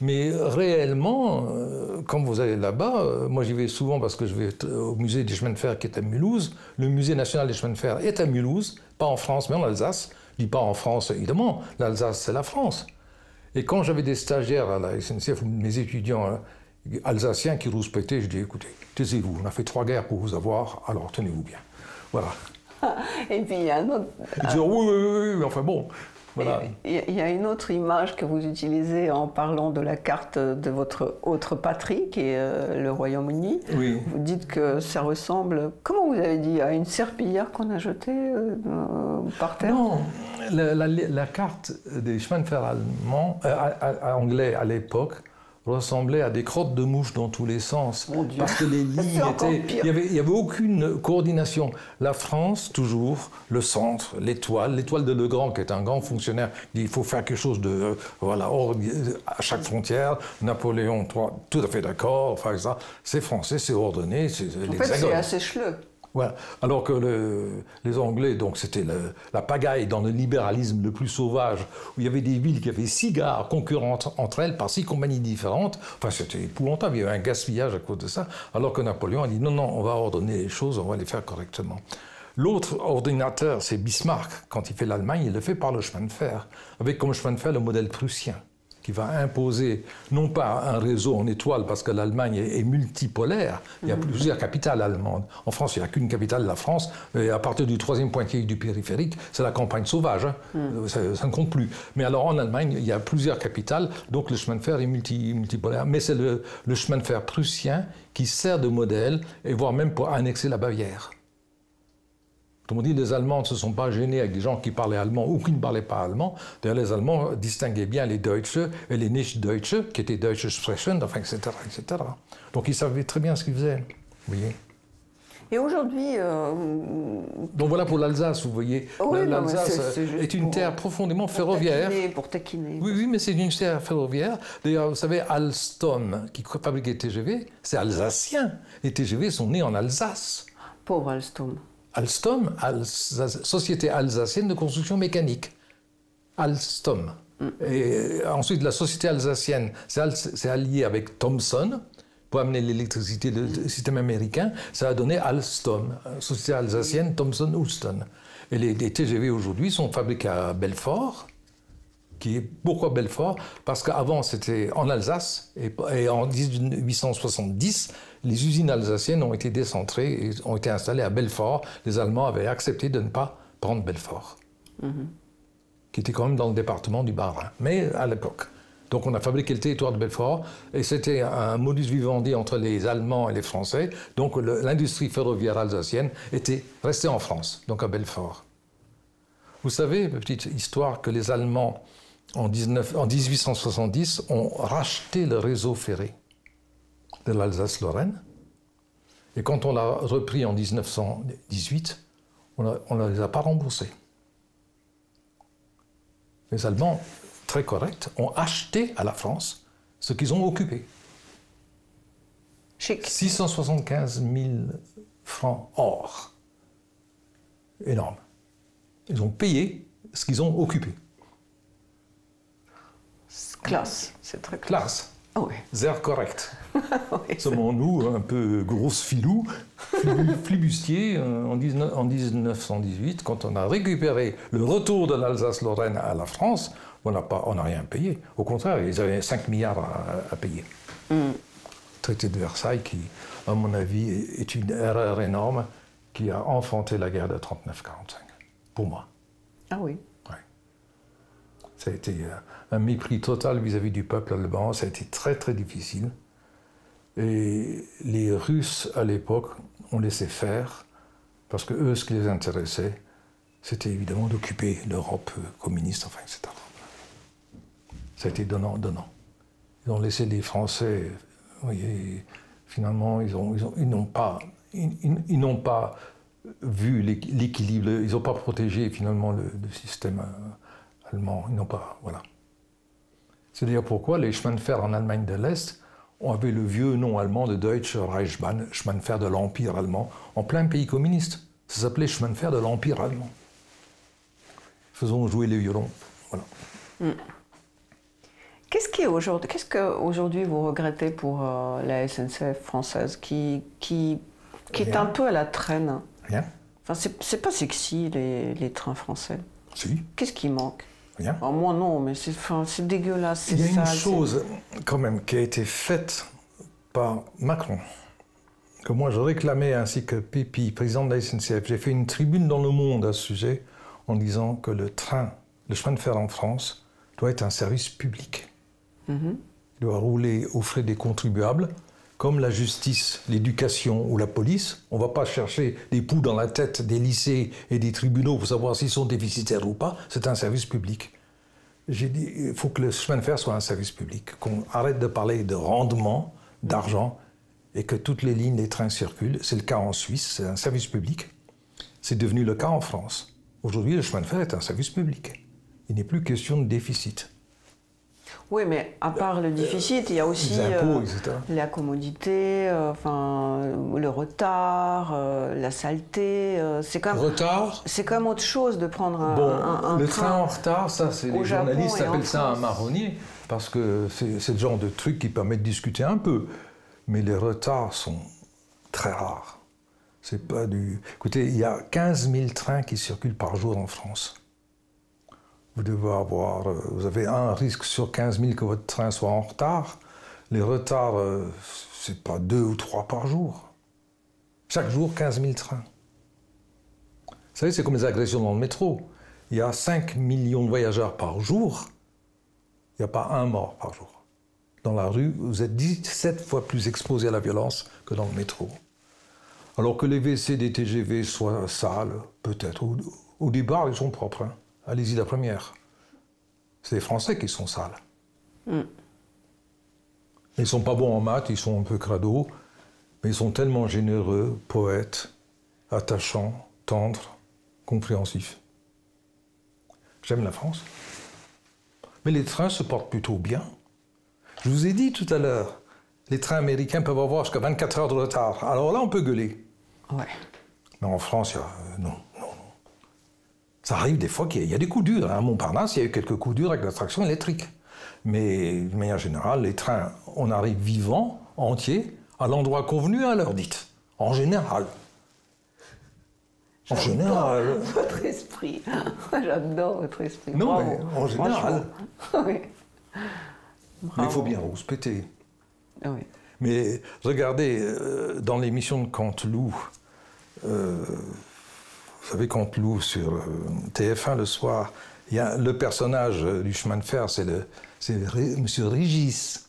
Mais réellement, quand vous allez là-bas, moi j'y vais souvent parce que je vais au musée des chemins de fer qui est à Mulhouse. Le musée national des chemins de fer est à Mulhouse, pas en France, mais en Alsace. Je dis pas en France, évidemment, l'Alsace c'est la France. Et quand j'avais des stagiaires à la SNCF ou mes étudiants Alsaciens qui rouspétaient. Je dis, écoutez, taisez-vous, on a fait 3 guerres pour vous avoir, alors tenez-vous bien. Voilà.
Et puis il y a un autre...
Ils disaient, oui, mais enfin bon... Voilà.
Il y a une autre image que vous utilisez en parlant de la carte de votre autre patrie, qui est le Royaume-Uni.
Oui.
Vous dites que ça ressemble, comment vous avez dit, à une serpillière qu'on a jetée par terre?
Non, la carte des chemins de fer allemands, anglais à l'époque ressemblait à des crottes de mouches dans tous les sens.
Mon Dieu.
Parce que les lignes étaient... Il n'y avait aucune coordination. La France, toujours, le centre, l'étoile de Legrand, qui est un grand fonctionnaire, dit il faut faire quelque chose de... voilà, à chaque frontière. Napoléon III, tout à fait d'accord. Enfin, ça, c'est français, c'est ordonné.
En fait, c'est assez chleux.
Voilà. Alors que les Anglais, donc c'était la pagaille dans le libéralisme le plus sauvage, où il y avait des villes qui avaient 6 gares concurrentes entre elles par 6 compagnies différentes. Enfin, c'était épouvantable, il y avait un gaspillage à cause de ça. Alors que Napoléon a dit non, on va ordonner les choses, on va les faire correctement. L'autre ordinateur, c'est Bismarck. Quand il fait l'Allemagne, il le fait par le chemin de fer, avec comme chemin de fer le modèle prussien, qui va imposer non pas un réseau en étoile, parce que l'Allemagne est multipolaire, il y a plusieurs capitales allemandes. En France, il n'y a qu'une capitale, la France, et à partir du 3e pointillé du périphérique, c'est la campagne sauvage, hein. Ça ne compte plus. Mais alors en Allemagne, il y a plusieurs capitales, donc le chemin de fer est multipolaire. Mais c'est le chemin de fer prussien qui sert de modèle, et voire même pour annexer la Bavière. Comme on dit, les Allemands ne se sont pas gênés avec des gens qui parlaient allemand ou qui ne parlaient pas allemand. D'ailleurs, les Allemands distinguaient bien les Deutsche et les Nicht-Deutsche, qui étaient Deutsche Sprechend, enfin, etc., etc. Donc, ils savaient très bien ce qu'ils faisaient. Vous voyez.
Et aujourd'hui...
Donc, voilà pour l'Alsace, vous voyez.
Oui,
L'Alsace est une terre profondément ferroviaire.
Pour taquiner.
Oui, mais c'est une terre ferroviaire. D'ailleurs, vous savez, Alstom, qui fabriquait TGV, c'est alsacien. Les TGV sont nés en Alsace.
Pauvre Alstom.
Alstom, Société alsacienne de construction mécanique. Alstom. Et ensuite, la société alsacienne s'est alliée avec Thomson pour amener l'électricité, le système américain. Ça a donné Alstom, société alsacienne Thomson-Houston. Et les TGV aujourd'hui sont fabriqués à Belfort. Pourquoi Belfort? Parce qu'avant, c'était en Alsace, et en 1870, les usines alsaciennes ont été décentrées et ont été installées à Belfort. Les Allemands avaient accepté de ne pas prendre Belfort, qui était quand même dans le département du Bas-Rhin, mais à l'époque. Donc on a fabriqué le territoire de Belfort, et c'était un modus vivendi entre les Allemands et les Français. Donc l'industrie ferroviaire alsacienne était restée en France, donc à Belfort. Vous savez, petite histoire, que les Allemands, en 1870, ont racheté le réseau ferré de l'Alsace-Lorraine. Et quand on l'a repris en 1918, on ne les a pas remboursés. Les Allemands, très corrects, ont acheté à la France ce qu'ils ont occupé.
Chic.
675 000 francs or. Énorme. Ils ont payé ce qu'ils ont occupé.
Classe, c'est très classe.
Classe.
Oh oui.
Sehr correct.
Oui,
Sommes nous un peu grosse filou, flibustier en 1918, quand on a récupéré le retour de l'Alsace-Lorraine à la France, on n'a rien payé. Au contraire, ils avaient 5 milliards à payer. Traité de Versailles, qui, à mon avis, est une erreur énorme qui a enfanté la guerre de 39-45, pour moi.
Ah oui.
Ouais. Ça a été un mépris total vis-à-vis du peuple allemand, ça a été très très difficile. Et les Russes, à l'époque, ont laissé faire, parce que eux, ce qui les intéressait, c'était évidemment d'occuper l'Europe communiste, enfin, etc. Ça a été donnant-donnant. Ils ont laissé les Français, vous voyez, finalement, ils n'ont pas vu l'équilibre, ils n'ont pas protégé finalement le système allemand, ils n'ont pas, voilà. C'est d'ailleurs pourquoi les chemins de fer en Allemagne de l'Est avaient le vieux nom allemand de Deutsche Reichsbahn, chemin de fer de l'Empire allemand, en plein pays communiste. Ça s'appelait chemin de fer de l'Empire allemand. Faisons jouer les violons, voilà.
Qu'est-ce qu'aujourd'hui vous regrettez pour la SNCF française qui est un peu à la traîne?
Rien.
Enfin, c'est pas sexy les trains français.
Si.
Qu'est-ce qui manque?
Rien.
Alors, moi non, mais c'est dégueulasse, c'est
sale. Il y a
sale,
une chose quand même qui a été faite par Macron, que moi je réclamais ainsi que Pépi, président de la SNCF. J'ai fait une tribune dans Le Monde à ce sujet en disant que le chemin de fer en France doit être un service public. Il doit rouler aux frais des contribuables, comme la justice, l'éducation ou la police. On ne va pas chercher des poux dans la tête des lycées et des tribunaux pour savoir s'ils sont déficitaires ou pas. C'est un service public. J'ai dit, il faut que le chemin de fer soit un service public, qu'on arrête de parler de rendement, d'argent, et que toutes les lignes, les trains circulent. C'est le cas en Suisse, c'est un service public. C'est devenu le cas en France. Aujourd'hui, le chemin de fer est un service public. Il n'est plus question de déficit.
Oui, mais à part le déficit, il y a aussi
les impôts,
la commodité, le retard, la saleté. C'est quand même autre chose de prendre un
le train en retard, ça, c'est les journalistes appellent ça un marronnier, parce que c'est le genre de truc qui permet de discuter un peu. Mais les retards sont très rares. C'est pas du... Écoutez, il y a 15 000 trains qui circulent par jour en France. Vous avez un risque sur 15 000 que votre train soit en retard. Les retards, c'est pas 2 ou 3 par jour. Chaque jour, 15 000 trains. Vous savez, c'est comme les agressions dans le métro. Il y a 5 millions de voyageurs par jour. Il n'y a pas un mort par jour. Dans la rue, vous êtes 17 fois plus exposé à la violence que dans le métro. Alors que les WC des TGV soient sales, peut-être. Au départ, ils sont propres. Hein. Allez-y la première. C'est les Français qui sont sales. Ils ne sont pas bons en maths, ils sont un peu crado, mais ils sont tellement généreux, poètes, attachants, tendres, compréhensifs. J'aime la France. Mais les trains se portent plutôt bien. Je vous ai dit tout à l'heure, les trains américains peuvent avoir jusqu'à 24 heures de retard. Alors là, on peut gueuler. Ouais. Mais en France, non. Ça arrive des fois qu'il y a des coups durs. À Montparnasse, il y a eu quelques coups durs avec la traction électrique. Mais de manière générale, les trains, on arrive vivant, entier, à l'endroit convenu à l'heure dite. En général. En général.
Votre esprit. J'adore votre esprit.
Non,
bravo.
Mais en général.
Oui.
Mais il faut bien rouspéter.
Oui.
Mais regardez, dans l'émission de Canteloup, vous savez, Canteloup sur TF1 le soir, il y a le personnage du chemin de fer, c'est Monsieur Régis,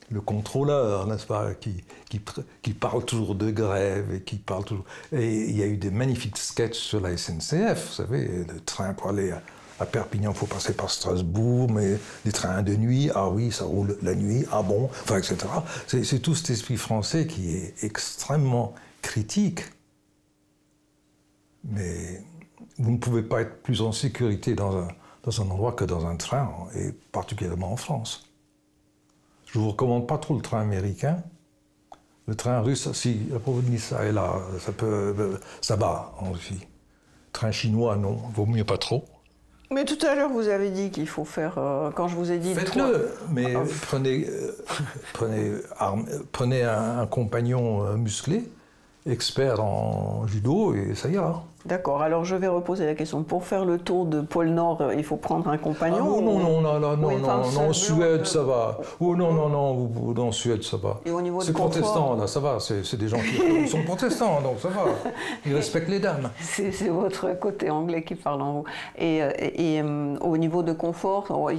le contrôleur, n'est-ce pas, qui parle toujours de grève et qui parle toujours... Et il y a eu des magnifiques sketchs sur la SNCF, vous savez, le train pour aller à Perpignan, il faut passer par Strasbourg, mais les trains de nuit, ah oui, ça roule la nuit, ah bon, enfin, etc. C'est tout cet esprit français qui est extrêmement critique. Mais vous ne pouvez pas être plus en sécurité dans un endroit que dans un train, et particulièrement en France. Je ne vous recommande pas trop le train américain. Le train russe, si la provenance est là, ça va en Russie. Le train chinois, non, vaut mieux pas trop.
Mais tout à l'heure, vous avez dit qu'il faut faire, quand je vous ai dit...
Faites-le, mais prenez un compagnon musclé, expert en judo, et ça ira.
D'accord, alors je vais reposer la question. Pour faire le tour de pôle Nord, il faut prendre un compagnon
non, en Suède, ça va. Oh non, en Suède, ça va.
Et au niveau
c'est protestant, là, ça va. C'est des gens qui sont protestants, donc ça va. Ils respectent les dames.
C'est votre côté anglais qui parle en vous. Et au niveau de confort,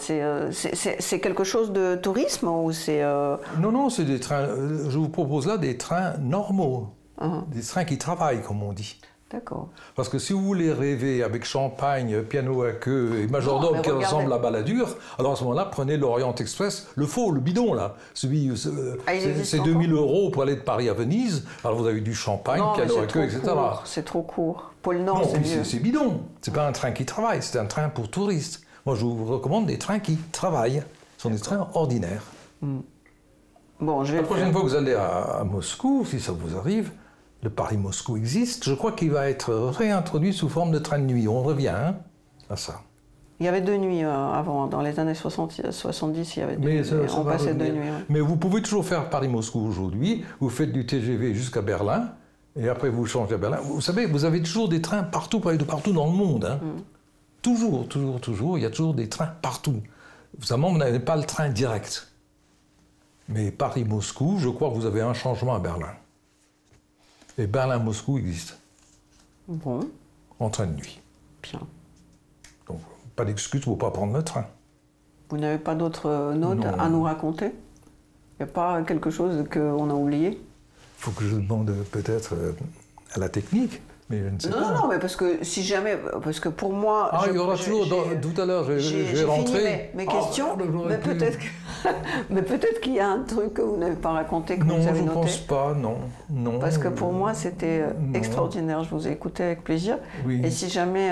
c'est quelque chose de tourisme ou c'est...
Non, c'est des trains... Je vous propose là des trains normaux. Des trains qui travaillent, comme on dit.
D'accord.
Parce que si vous voulez rêver avec champagne, piano à queue et majordome qui ressemble à Balladur, alors à ce moment-là, prenez l'Orient Express, le faux, le bidon là. C'est 2000 € pour aller de Paris à Venise. Alors vous avez du champagne, piano à queue, etc.
C'est trop court. Pôle Nord, c'est mieux.
C'est bidon. C'est pas un train qui travaille, c'est un train pour touristes. Moi, je vous recommande des trains qui travaillent. Ce sont des trains ordinaires.
Bon,
la prochaine fois que vous allez à Moscou, si ça vous arrive, le Paris-Moscou existe. Je crois qu'il va être réintroduit sous forme de train de nuit. On revient à ça.
Il y avait 2 nuits avant. Dans les années 70, il y avait 2 nuits. On passait 2 nuits. Ouais.
Mais vous pouvez toujours faire Paris-Moscou aujourd'hui. Vous faites du TGV jusqu'à Berlin. Et après, vous changez à Berlin. Vous savez, vous avez toujours des trains partout, de partout dans le monde. Hein. Toujours. Il y a toujours des trains partout. Vous n'avez pas le train direct. Mais Paris-Moscou, je crois que vous avez un changement à Berlin. Et Berlin-Moscou existe.
Bon.
En train de nuit.
Bien.
Donc, pas d'excuse pour ne pas prendre le train.
Vous n'avez pas d'autres notes
Non.
à nous raconter? Il n'y a pas quelque chose qu'on a oublié?
Il faut que je demande peut-être à la technique, mais je ne sais pas.
Non, mais parce que si jamais, parce que pour moi...
Ah, il y aura toujours, tout à l'heure, je vais rentrer.
Mes questions, mais peut-être qu'il y a un truc que vous n'avez pas raconté, que
non,
vous avez noté.
Non, je ne pense pas, non.
Parce que pour moi, c'était extraordinaire, je vous ai écouté avec plaisir.
Oui.
Et si jamais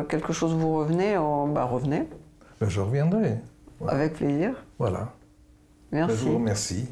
quelque chose vous revenez, revenez.
Ben, je reviendrai.
Voilà. Avec plaisir.
Voilà.
Merci.
Ben, je vous remercie.